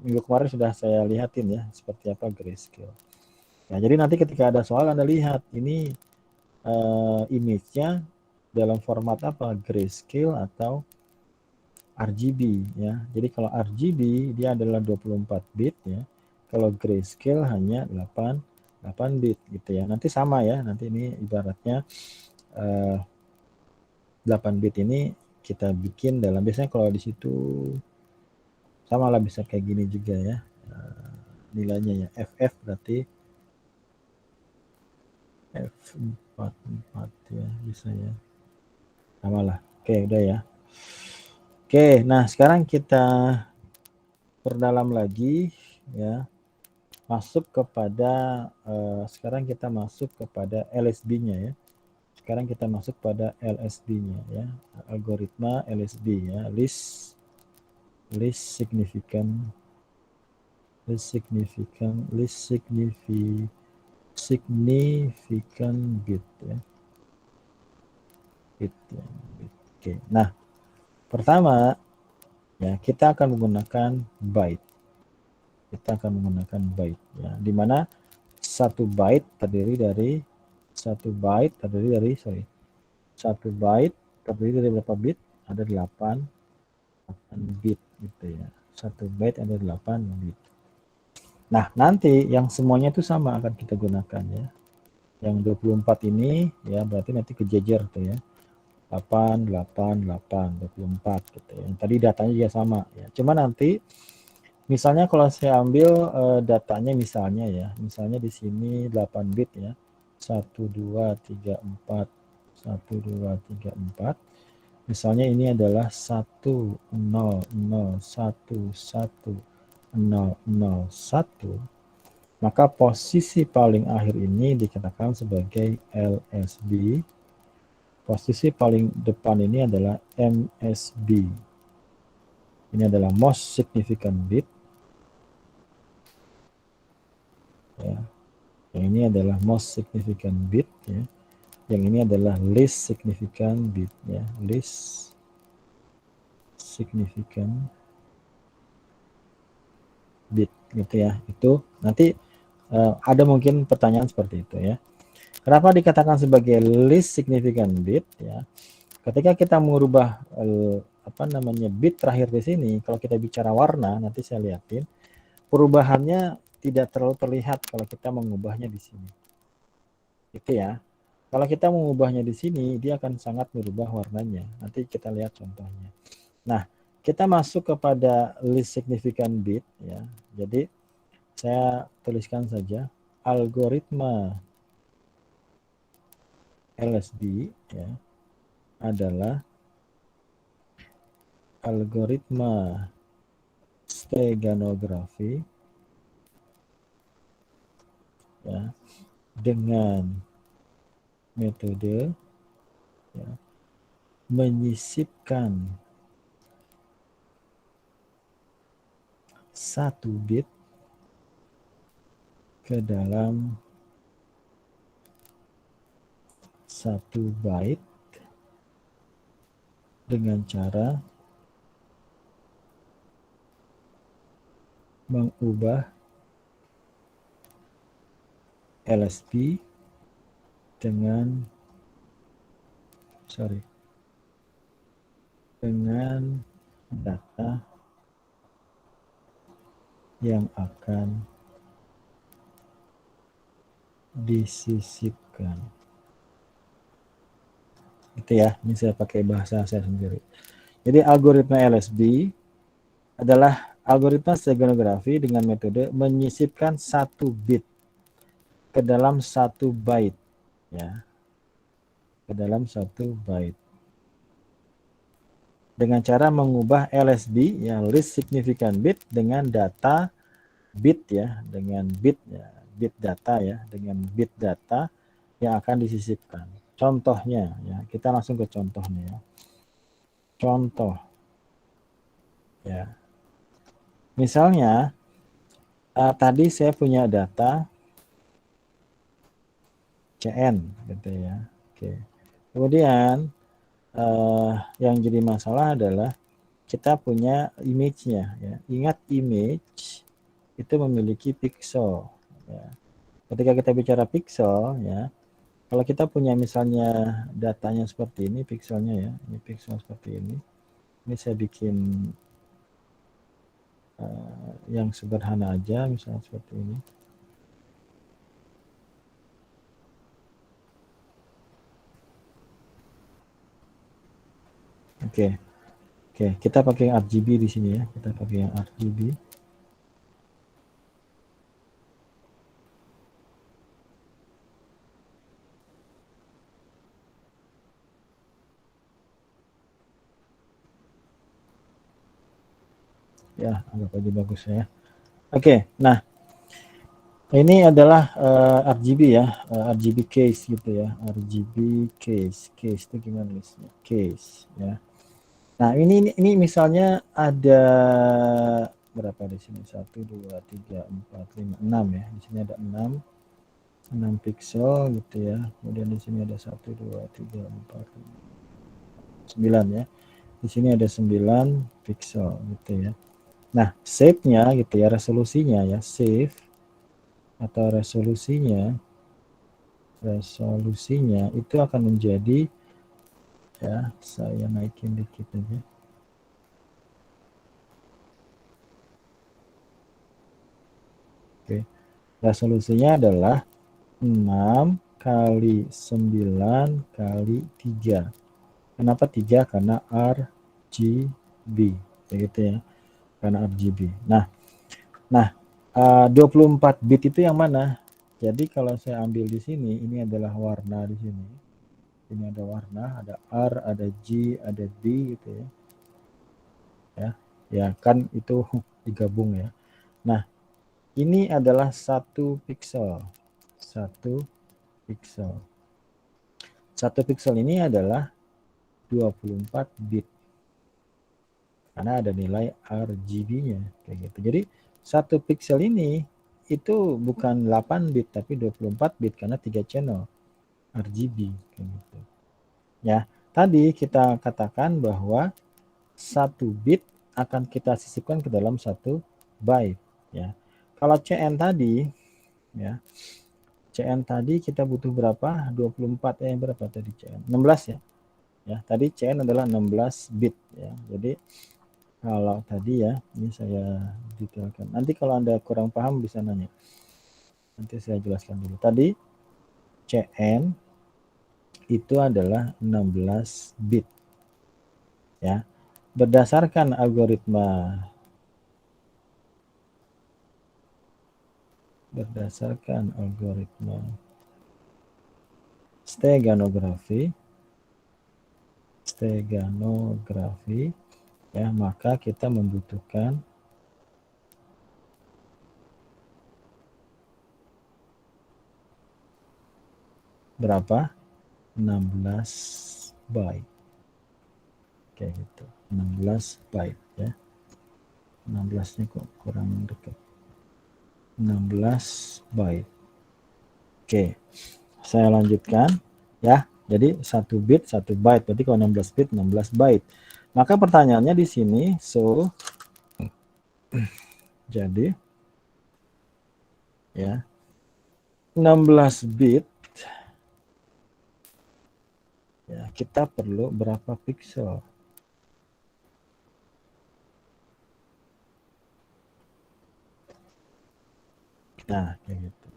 Minggu kemarin sudah saya lihatin ya seperti apa grayscale. Nah, jadi nanti ketika ada soal Anda lihat ini image-nya dalam format apa? Grayscale atau RGB ya. Jadi kalau RGB dia adalah 24 bit ya. Kalau grayscale hanya 8 bit gitu ya. Nanti sama ya. Nanti ini ibaratnya 8 bit ini kita bikin dalam biasanya kalau di situ sama lah bisa kayak gini juga ya. Nilainya ya FF berarti F44 ya bisa ya. Sama lah. Oke, udah ya. Oke, nah sekarang kita perdalam lagi ya. Masuk kepada sekarang kita masuk kepada LSB-nya ya. Sekarang kita masuk pada LSB-nya ya. Algoritma LSB ya. Least significant bit ya. Bit, ya. Oke. Nah, pertama ya kita akan menggunakan byte. Kita akan menggunakan byte ya. Di mana satu byte terdiri dari berapa bit? Ada 8 bit gitu ya. Satu byte ada 8 bit. Nah, nanti yang semuanya itu sama akan kita gunakan ya. Yang 24 ini ya berarti nanti kejejer tuh ya. 8, 8, 8, 24 gitu ya. Yang tadi datanya juga sama ya. Cuma nanti misalnya kalau saya ambil datanya misalnya ya. Misalnya di sini 8 bit ya. 1, 2, 3, 4. 1, 2, 3, 4. Misalnya ini adalah 1, 0, 0, 1, 1, 0, 0, 1. Maka posisi paling akhir ini dikatakan sebagai LSB. Posisi paling depan ini adalah MSB. Ini adalah most significant bit. Ya. Yang ini adalah most significant bit. Ya. Yang ini adalah least significant bit. Ya. Least significant bit. Gitu ya. Itu nanti ada mungkin pertanyaan seperti itu ya. Kenapa dikatakan sebagai least significant bit ya? Ketika kita mengubah bit terakhir di sini, kalau kita bicara warna, nanti saya lihatin perubahannya tidak terlalu terlihat kalau kita mengubahnya di sini. Itu ya. Kalau kita mengubahnya di sini, dia akan sangat merubah warnanya. Nanti kita lihat contohnya. Nah, kita masuk kepada least significant bit ya. Jadi saya tuliskan saja algoritma LSB ya adalah algoritma steganografi ya dengan metode ya, menyisipkan 1 bit ke dalam 1 byte dengan cara mengubah LSB dengan data yang akan disisipkan. Itu ya, ini saya pakai bahasa saya sendiri. Jadi algoritma LSB adalah algoritma steganografi dengan metode menyisipkan 1 bit ke dalam 1 byte ya. Ke dalam 1 byte. Dengan cara mengubah LSB yang least significant bit dengan data bit ya, dengan bit ya, bit data ya, dengan bit data yang akan disisipkan. Contohnya ya, kita langsung ke contohnya ya. Contoh ya. Misalnya tadi saya punya data CN gitu ya. Oke. Kemudian yang jadi masalah adalah kita punya image-nya ya. Ingat image itu memiliki pixel ya. Ketika kita bicara pixel ya, kalau kita punya misalnya datanya seperti ini pixelnya ya, ini pixel seperti ini. Ini saya bikin yang sederhana aja misalnya seperti ini. Oke. Oke, kita pakai RGB di sini ya. Kita pakai yang RGB. Ya, anggap aja bagus ya. Oke, nah ini adalah RGB ya, RGB case gitu ya, RGB case itu gimana nulisnya? Case ya. Nah ini misalnya ada berapa di sini? 1, 2, 3, 4, 5, 6 ya. Di sini ada 6 pixel gitu ya. Kemudian di sini ada 1, 2, 3, 4, 5, 9 ya. Di sini ada 9 pixel gitu ya. Nah, shape-nya gitu ya, resolusinya ya, save atau resolusinya itu akan menjadi ya, saya naikin dikit aja. Oke. Resolusinya adalah 6 kali 9 kali 3. Kenapa 3? Karena RGB. Begitu ya. Karena RGB. Nah, 24 bit itu yang mana? Jadi kalau saya ambil di sini, ini adalah warna di sini. Ini ada warna, ada R, ada G, ada B gitu ya. Ya kan itu digabung ya. Nah, ini adalah 1 pixel. 1 pixel. 1 pixel ini adalah 24 bit. Karena ada nilai RGB-nya kayak gitu. Jadi 1 pixel ini itu bukan 8 bit tapi 24 bit karena 3 channel RGB kayak gitu. Ya, tadi kita katakan bahwa 1 bit akan kita sisipkan ke dalam 1 byte ya. Kalau CN tadi ya. CN tadi kita butuh berapa? 24 berapa tadi CN? 16 ya. Ya, tadi CN adalah 16 bit ya. Jadi kalau tadi ya, ini saya detailkan. Nanti kalau Anda kurang paham bisa nanya. Nanti saya jelaskan dulu. Tadi CN itu adalah 16 bit. Ya. Berdasarkan algoritma steganografi ya, maka kita membutuhkan berapa? 16 byte. Kayak gitu. 16 byte ya. 16-nya kok kurang dekat. 16 byte. Oke. Saya lanjutkan ya. Jadi 1 bit 1 byte. Berarti kalau 16 bit 16 byte. Maka pertanyaannya di sini jadi ya 16 bit ya, kita perlu berapa pixel? Nah, kayak gitu.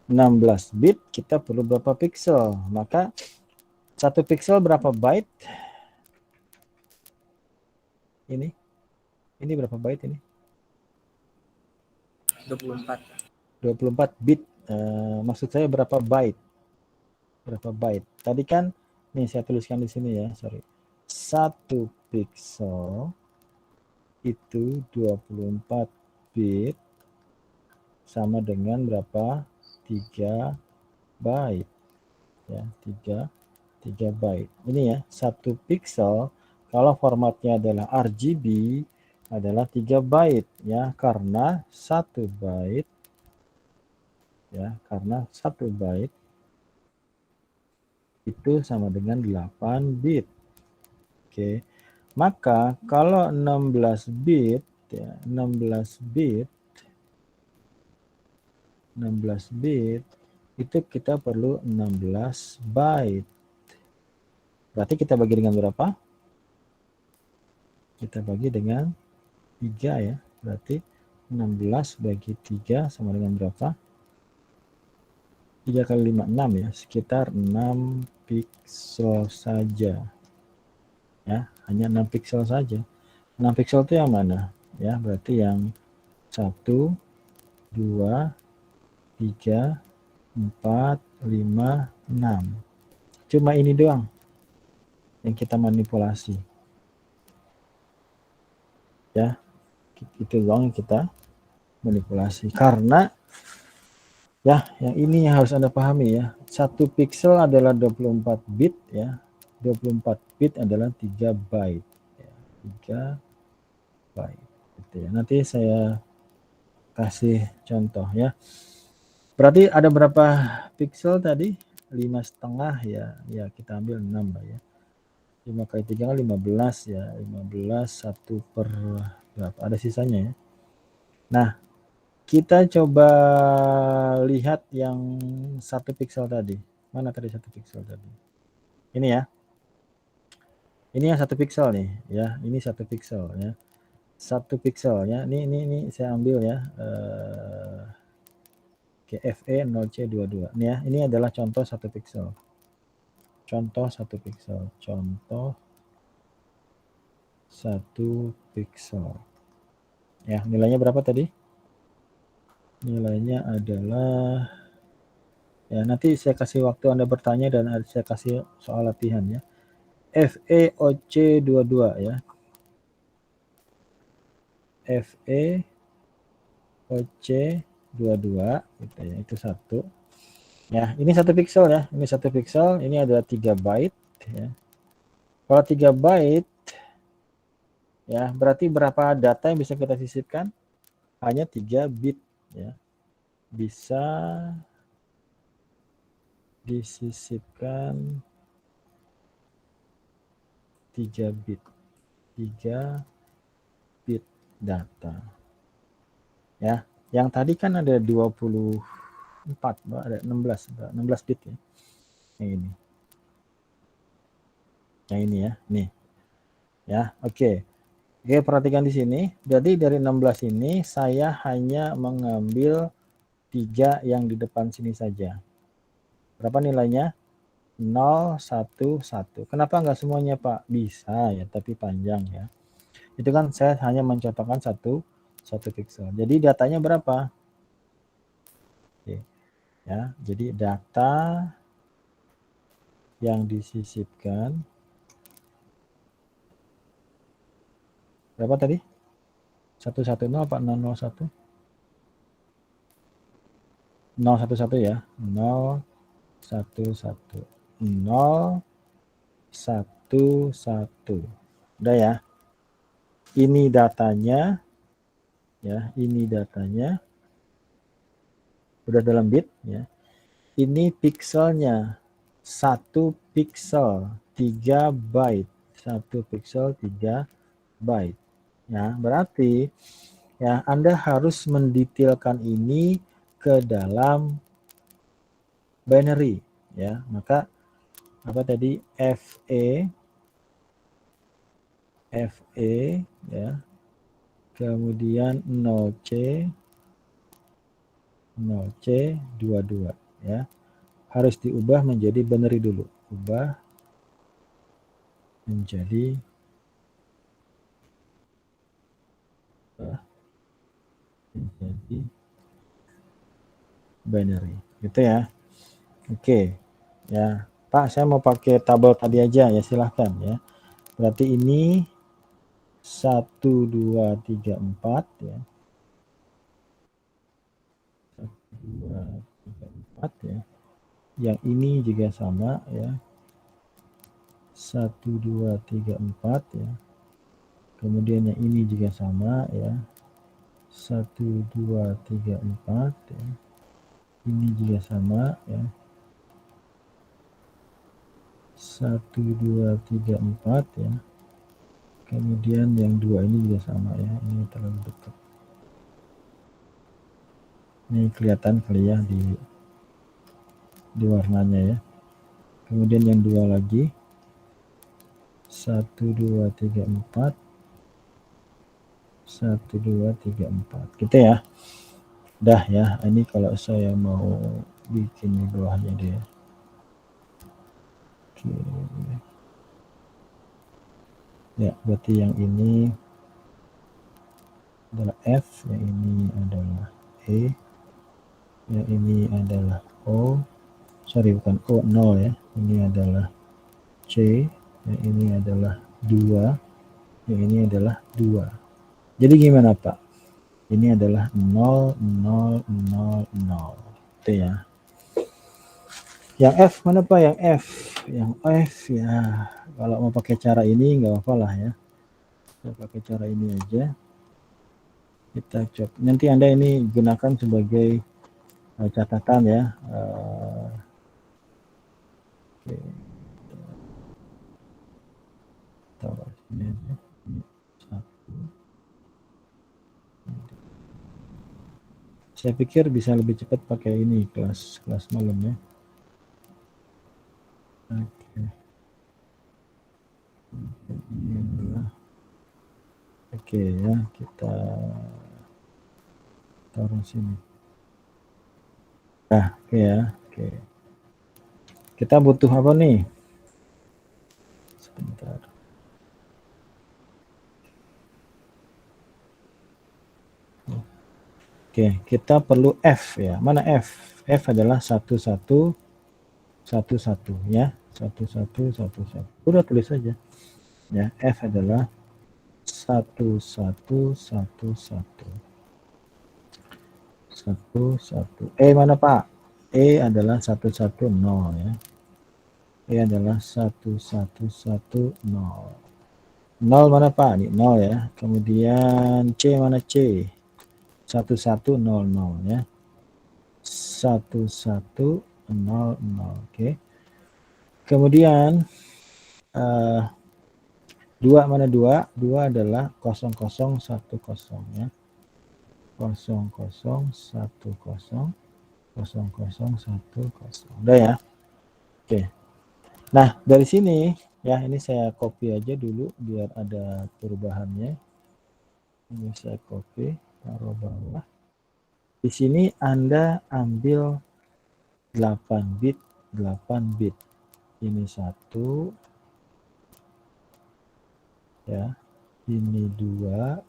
16 bit kita perlu berapa pixel? Maka 1 pixel berapa byte? Ini berapa byte ini? 24 bit. Maksud saya berapa byte? Berapa byte? Tadi kan nih saya tuliskan di sini ya, sorry. 1 pixel itu 24 bit sama dengan berapa? 3 byte. Ya, 3 byte. Ini ya, 1 pixel kalau formatnya adalah RGB adalah 3 byte ya, karena 1 byte ya, karena 1 byte itu sama dengan 8 bit. Oke. Maka kalau 16 bit ya, 16 bit itu kita perlu 16 byte. Berarti kita bagi dengan berapa? Kita bagi dengan 3 ya. Berarti 16 bagi 3 sama dengan berapa? 3 kali 5, 6 ya. Sekitar 6 pixel saja. Ya, hanya 6 pixel saja. 6 pixel itu yang mana? Ya, berarti yang 1, 2, 3, 4, 5, 6. Cuma ini doang yang kita manipulasi. Ya, itu doang yang kita manipulasi. Karena ya, yang ini yang harus Anda pahami ya. 1 pixel adalah 24 bit ya. 24 bit adalah 3 byte. Ya, 3 byte. Gitu ya. Nanti saya kasih contoh ya. Berarti ada berapa pixel tadi? 5,5 ya. Ya, kita ambil 6 lah ya. 5 kali 3 kan 15 ya. 15 1 per berapa? Ada sisanya ya. Nah, kita coba lihat yang 1 pixel tadi. Mana tadi 1 pixel tadi? Ini ya. Ini yang 1 pixel nih ya. Ini 1 pixel ya. 1 pixel ya. Ini saya ambil ya. FE0C22. Ini ya. Ini adalah contoh 1 pixel. Contoh 1 pixel. Contoh 1 pixel. Ya, nilainya berapa tadi? Nilainya adalah ya, nanti saya kasih waktu Anda bertanya dan saya kasih soal latihan ya. FEOC22 ya. FEOC22 gitu ya. Itu 1. Ya, ini 1 pixel ya. Ini 1 pixel, ini adalah 3 byte ya. Kalau 3 byte ya, berarti berapa data yang bisa kita sisipkan? Hanya 3 bit ya. Bisa disisipkan 3 bit. 3 bit data. Ya, yang tadi kan ada 24, ada 16 bit ya. Yang ini. Yang ini ya, nih. Ya, oke. Oke, perhatikan di sini. Jadi dari 16 ini saya hanya mengambil 3 yang di depan sini saja. Berapa nilainya? 0, 1, 1. Kenapa nggak semuanya, Pak? Bisa ya, tapi panjang ya. Itu kan saya hanya mencontohkan satu pixel. Jadi datanya berapa? Oke. Ya, jadi data yang disisipkan berapa tadi? 110 apa 001? 011 ya. 011. 011. Udah ya. Ini datanya ya, ini datanya udah dalam bit ya. Ini pixelnya 1 pixel 3 byte. 1 pixel 3 byte. Ya, berarti ya Anda harus mendetailkan ini ke dalam binary ya. Maka apa tadi FE ya. Kemudian 0C 22 ya. Harus diubah menjadi binary dulu. Ubah menjadi binary. Gitu ya. Oke. Ya, Pak, saya mau pakai tabel tadi aja ya, silahkan ya. Berarti ini 1, 2, 3, 4 ya. 1, 2, 3, 4 ya. Yang ini juga sama ya. 1, 2, 3, 4 ya. Kemudian yang ini juga sama ya. 1, 2, 3, 4 ya. Ini juga sama ya. 1, 2, 3, 4 ya. Kemudian yang dua ini juga sama ya. Ini terlalu dekat. Ini kelihatan kali ya di warnanya ya. Kemudian yang dua lagi 1, 2, 3, 4 1, 2, 3, 4 gitu ya. Dah ya, ini kalau saya mau bikin di bawahnya dia. Oke. Ya, berarti yang ini adalah F, yang ini adalah E, yang ini adalah O, sorry bukan O, 0 ya. Ini adalah C, yang ini adalah 2, yang ini adalah 2. Jadi gimana Pak? Ini adalah 0, 0, 0, 0. Itu ya. Yang F mana Pak? Yang F. Yang F ya. Kalau mau pakai cara ini nggak apa-apa lah ya. Saya pakai cara ini aja. Kita coba. Nanti Anda ini gunakan sebagai catatan ya. Oke. Taruh sini aja. Saya pikir bisa lebih cepat pakai ini kelas malam ya. Oke. Oke ya, kita taruh sini. Nah, oke ya. Oke. Kita butuh apa nih? Sebentar. Oke, kita perlu F ya. Mana F? F adalah 1, 1, 1, 1 ya. 1, 1, 1, 1. Udah tulis saja. Ya, F adalah 1, 1, 1, 1. 1, 1. E mana Pak? E adalah 1, 1, 0 ya. E adalah 1, 1, 1, 0. 0 mana Pak? Ini 0 ya. Kemudian C mana C? 1, 1, 0, 0 ya. 1, 1, 0, 0. Oke. Kemudian 2 mana 2? 2 adalah 0, 0, 1, 0 ya. 0, 0, 1, 0. 0, 0, 1, 0. Udah ya. Oke. Nah, dari sini ya, ini saya copy aja dulu biar ada perubahannya. Ini saya copy, taruh bawah. Di sini Anda ambil 8 bit, 8 bit. ini 1, ya, ini 2,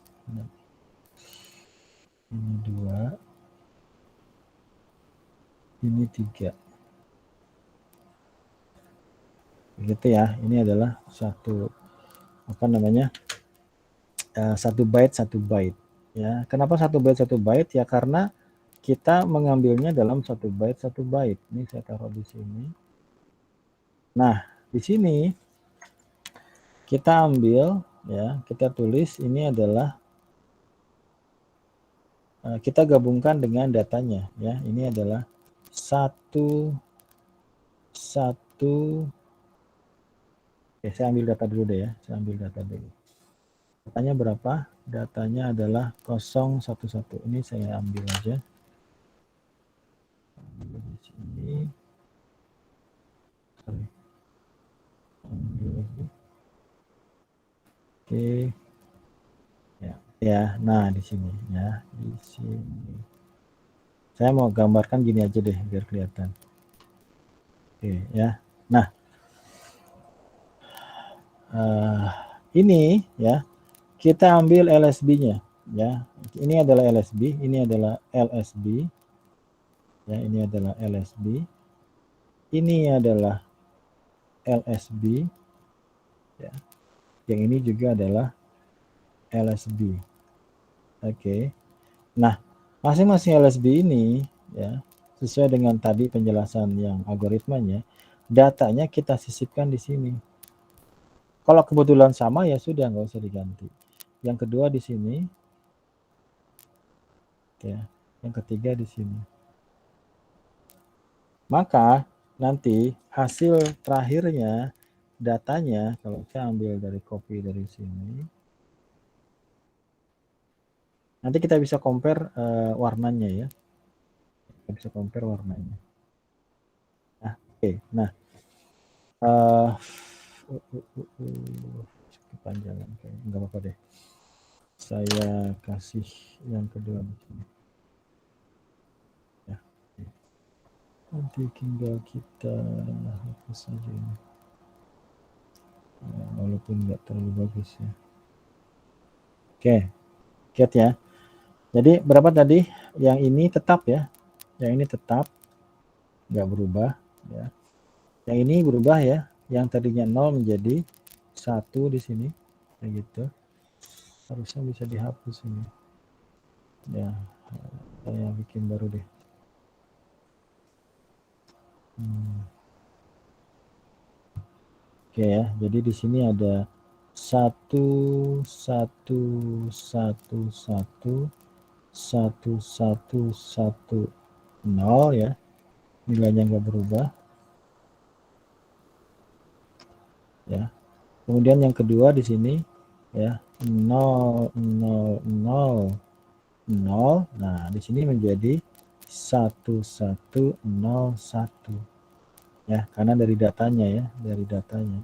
ini 2, ini 3. Begitu ya, ini adalah satu, apa namanya, 1 byte 1 byte. Ya, kenapa 1 byte 1 byte? Ya karena kita mengambilnya dalam 1 byte 1 byte. Ini saya taruh di sini. Nah, di sini kita ambil, ya, kita tulis ini adalah, kita gabungkan dengan datanya, ya. Ini adalah 1, oke, saya ambil data dulu deh ya. Saya ambil data dulu. Datanya berapa? Datanya adalah 011. Ini saya ambil aja. Ambil di sini. Sorry. Ambil lagi. Oke. Ya, nah di sini ya, di sini. Saya mau gambarkan gini aja deh biar kelihatan. Oke ya. Nah, ini ya, kita ambil LSB-nya ya. Ini adalah LSB, ini adalah LSB. Ya, ini adalah LSB. Ini adalah LSB. Ya. Yang ini juga adalah LSB. Oke. Nah, masing-masing LSB ini ya, sesuai dengan tadi penjelasan yang algoritmanya, datanya kita sisipkan di sini. Kalau kebetulan sama ya sudah, nggak usah diganti. Yang kedua di sini, ya. Yang ketiga di sini. Maka nanti hasil terakhirnya, datanya, kalau saya ambil dari copy dari sini, nanti kita bisa compare warnanya ya. Kita bisa compare warnanya. Nah, oke. Nah, kepanjangan kayaknya, nggak apa-apa deh. Saya kasih yang kedua di sini. Ya. Nanti tinggal kita hapus saja ini. Ya, walaupun nggak terlalu bagus ya. Oke, lihat ya. Jadi berapa tadi? Yang ini tetap ya. Yang ini tetap, nggak berubah ya. Yang ini berubah ya. Yang tadinya 0 menjadi 1 di sini, kayak gitu. Harusnya bisa dihapus ini. Ya, saya bikin baru deh. Oke ya, jadi di sini ada 1, 1, 1, 1, 1, 1, 1, 0 ya. Nilainya nggak berubah. Ya. Kemudian yang kedua di sini ya, 0, 0, 0, 0. Nah, di sini menjadi 1, 1, 0, 1. Ya, karena dari datanya ya, dari datanya.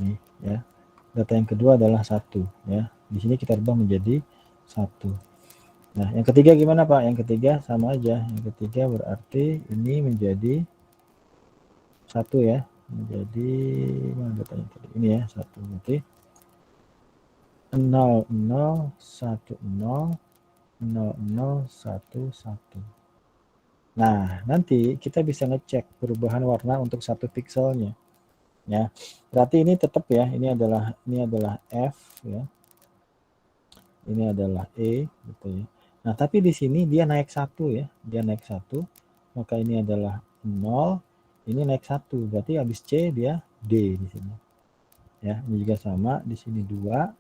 Nih, ya. Data yang kedua adalah 1 ya. Di sini kita rubah menjadi 1. Nah, yang ketiga gimana Pak? Yang ketiga sama aja. Yang ketiga berarti ini menjadi 1 ya. Menjadi mana datanya tadi? Ini ya, 1. Berarti 0, 0, 1, 0, 0, 0, 1, 1. Nah, nanti kita bisa ngecek perubahan warna untuk 1 pikselnya. Ya. Berarti ini tetap ya, ini adalah F ya. Ini adalah E gitu ya. Nah, tapi di sini dia naik 1 ya. Dia naik 1. Maka ini adalah 0, ini naik 1. Berarti habis C dia D di sini. Ya, ini juga sama, di sini 2.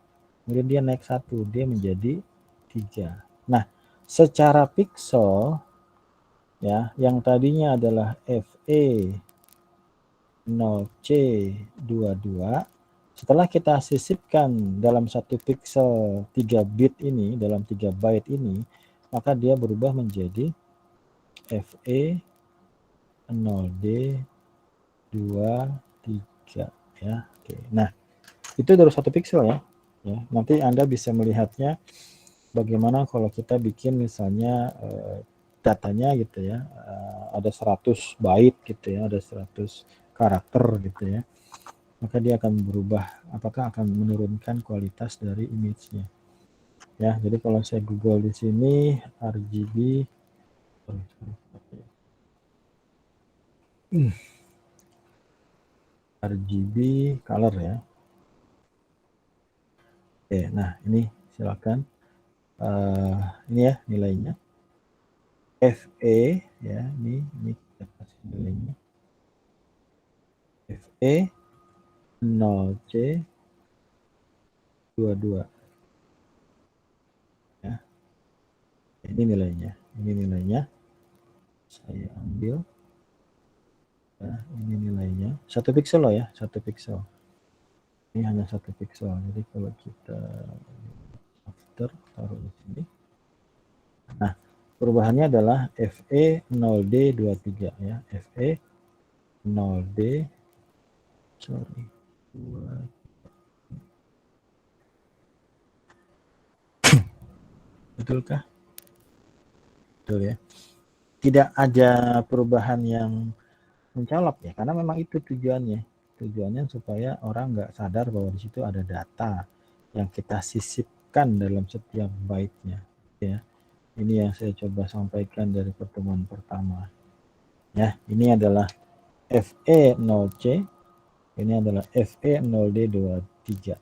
Kemudian dia naik 1, dia menjadi 3. Nah, secara piksel ya, yang tadinya adalah FE 0C22, setelah kita sisipkan dalam 1 piksel 3 bit ini, dalam 3 byte ini, maka dia berubah menjadi FE 0D23 ya. Oke. Nah, itu dari 1 piksel ya. Ya, nanti Anda bisa melihatnya bagaimana kalau kita bikin misalnya datanya gitu ya, ada 100 byte gitu ya, ada 100 karakter gitu ya, maka dia akan berubah, apakah akan menurunkan kualitas dari image-nya. Ya, jadi kalau saya Google di sini RGB RGB color ya. Oke, nah ini silakan ini ya nilainya. FE ya, ini kita kasih nilainya. FE 0C 22 ya. Ini nilainya. Ini nilainya. Saya ambil. Ya, ini nilainya. 1 pixel loh ya, 1 pixel. Ini hanya 1 pixel. Jadi kalau kita after taruh di sini. Nah, perubahannya adalah FE 0D23 ya. FE 0D sorry 2 betulkah? Betul ya. Tidak ada perubahan yang mencolok ya, karena memang itu tujuannya. Tujuannya supaya orang nggak sadar bahwa di situ ada data yang kita sisipkan dalam setiap byte-nya. Ya, ini yang saya coba sampaikan dari pertemuan pertama. Ya, ini adalah FE0C, ini adalah FE0D23.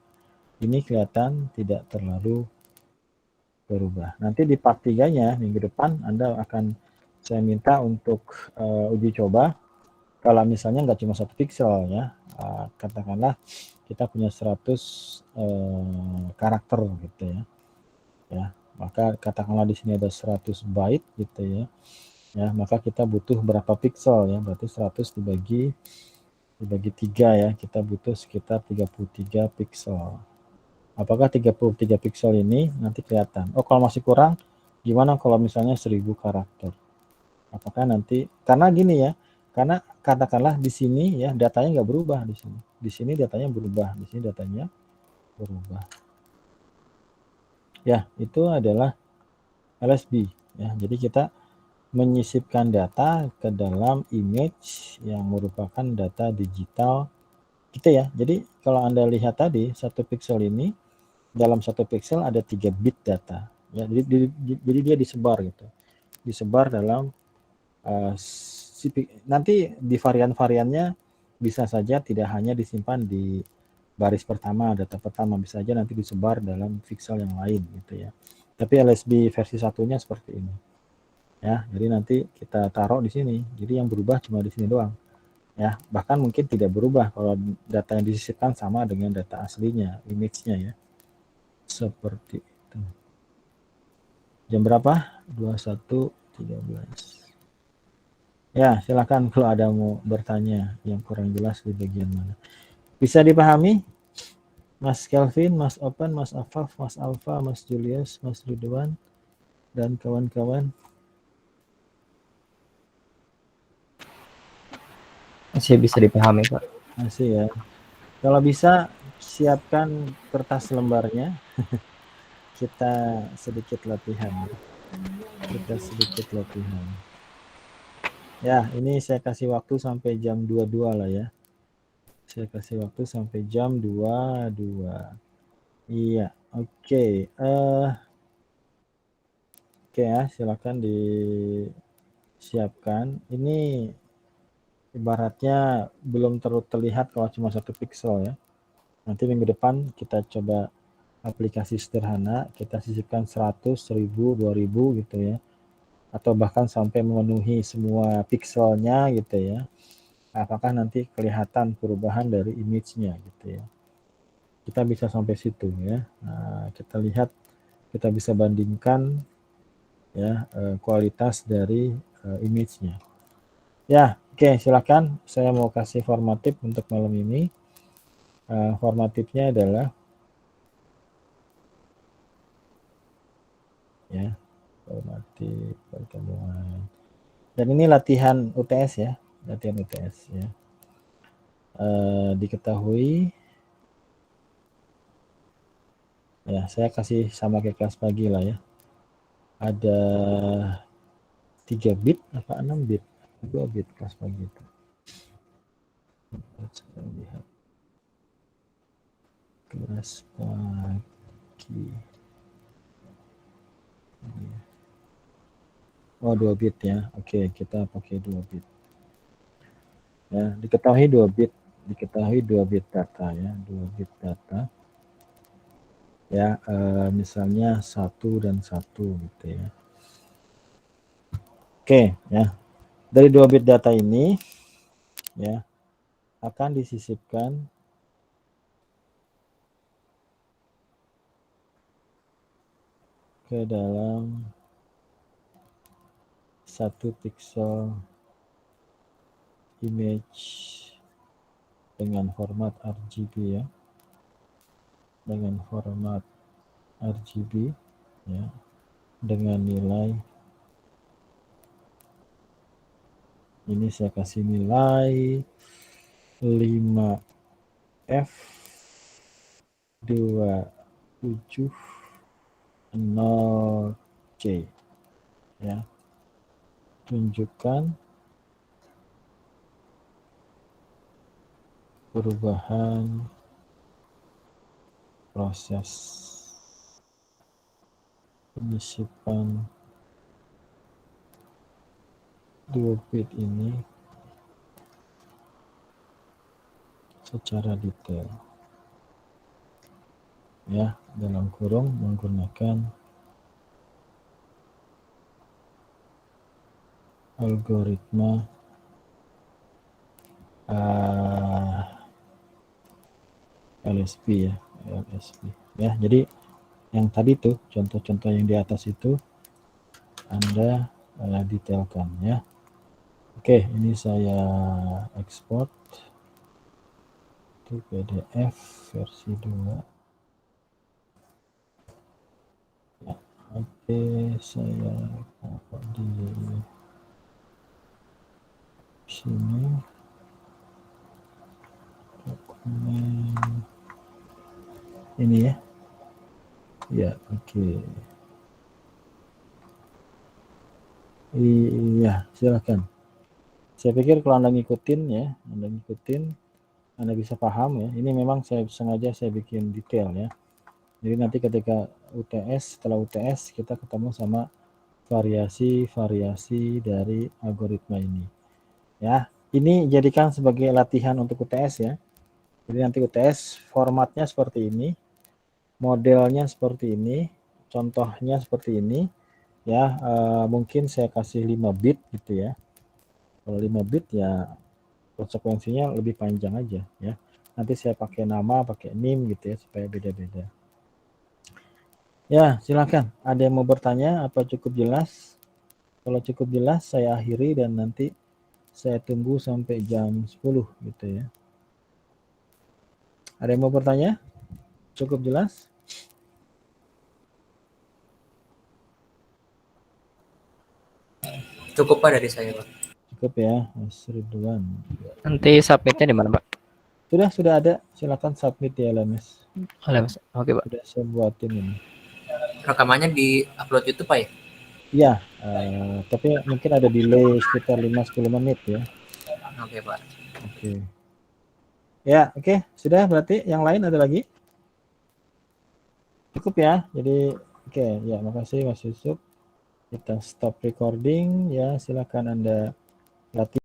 Ini kelihatan tidak terlalu berubah. Nanti di part 3-nya minggu depan Anda akan saya minta untuk uji coba. Kalau misalnya nggak cuma 1 pixel ya, katakanlah kita punya 100 karakter gitu ya. Ya, maka katakanlah di sini ada 100 byte gitu ya. Ya, maka kita butuh berapa pixel ya? Berarti 100 dibagi 3 ya. Kita butuh sekitar 33 pixel. Apakah 33 pixel ini nanti kelihatan? Oh, kalau masih kurang, gimana kalau misalnya 1000 karakter? Apakah nanti, karena gini ya, karena katakanlah di sini ya datanya nggak berubah di sini. Di sini datanya berubah, di sini datanya berubah. Ya, itu adalah LSB ya. Jadi kita menyisipkan data ke dalam image yang merupakan data digital gitu ya. Jadi kalau Anda lihat tadi 1 pixel ini, dalam 1 pixel ada 3 bit data ya. Jadi dia disebar gitu. Disebar dalam nanti di varian-variannya bisa saja tidak hanya disimpan di baris pertama, data pertama, bisa saja nanti disebar dalam pixel yang lain gitu ya. Tapi LSB versi satunya seperti ini. Ya, jadi nanti kita taruh di sini. Jadi yang berubah cuma di sini doang. Ya, bahkan mungkin tidak berubah kalau data yang disisipkan sama dengan data aslinya, image-nya ya. Seperti itu. Jam berapa? 21.13. Ya, silakan kalau ada mau bertanya yang kurang jelas di bagian mana. Bisa dipahami? Mas Kelvin, Mas Open, Mas Afaf, Mas Alfa, Mas Julius, Mas Ridwan, dan kawan-kawan. Masih bisa dipahami, Pak. Masih ya. Kalau bisa siapkan kertas lembarnya. Kita sedikit latihan. Ya, ini saya kasih waktu sampai jam 22 lah ya. Saya kasih waktu sampai jam 22. Iya, oke. Oke ya, silakan disiapkan. Ini ibaratnya belum terlihat kalau cuma 1 pixel ya. Nanti minggu depan kita coba aplikasi sederhana, kita sisipkan 100, 1000, 2000 gitu ya. Atau bahkan sampai memenuhi semua pixelnya gitu ya. Apakah nanti kelihatan perubahan dari image-nya gitu ya. Kita bisa sampai situ ya. Nah, kita lihat, kita bisa bandingkan ya kualitas dari image-nya. Ya, oke, silakan. Saya mau kasih formatif untuk malam ini. Formatifnya adalah ya, formatif pertemuan. Dan ini latihan UTS ya, latihan UTS ya. Diketahui ya, saya kasih sama kayak kelas pagi lah ya. Ada 3 bit apa 6 bit? 2 bit kelas pagi itu. Saya lihat kelas pagi. Oh, 2 bit ya. Oke, kita pakai 2 bit. Ya, diketahui 2 bit data ya, 2 bit data. Ya, misalnya 1 dan 1 gitu ya. Oke, ya. Dari 2 bit data ini ya akan disisipkan ke dalam 1 pixel image dengan format RGB ya. Dengan format RGB ya. Dengan nilai ini saya kasih nilai 5F 270C ya. Tunjukkan perubahan proses penyisipan 2 bit ini secara detail ya, dalam kurung menggunakan algoritma LSP ya, LSP ya. Jadi yang tadi tuh contoh-contoh yang di atas itu Anda detailkan ya. Oke, ini saya ekspor itu PDF versi 2 ya. Oke, saya taruh di sini dokumen ini ya. Ya, oke. Iya, silakan. Saya pikir kalau Anda ngikutin ya, Anda bisa paham ya. Ini memang saya sengaja saya bikin detail ya. Jadi nanti ketika UTS, setelah UTS kita ketemu sama variasi-variasi dari algoritma ini. Ya, ini jadikan sebagai latihan untuk UTS ya. Jadi nanti UTS formatnya seperti ini, modelnya seperti ini, contohnya seperti ini. Ya, mungkin saya kasih 5 bit gitu ya. Kalau 5 bit ya konsekuensinya lebih panjang aja ya. Nanti saya pakai nama, pakai NIM gitu ya supaya beda-beda. Ya, silakan. Ada yang mau bertanya apa cukup jelas? Kalau cukup jelas saya akhiri dan nanti saya tunggu sampai jam 10 gitu ya. Ada yang mau bertanya? Cukup jelas? Cukup Pak dari saya Pak. Cukup ya, Mas Ridwan. Nanti submitnya di mana, Pak? Sudah ada. Silakan submit ya LMS. Oleh Mas. Oke, Pak. Sudah saya buatin ini. Rekamannya di upload YouTube Pak ya? Iya, tapi mungkin ada delay sekitar 5-10 menit ya. Oke Pak. Oke. Ya, oke. Sudah berarti yang lain ada lagi? Cukup ya. Jadi oke, ya makasih Mas Yusuf. Kita stop recording ya. Silakan Anda latih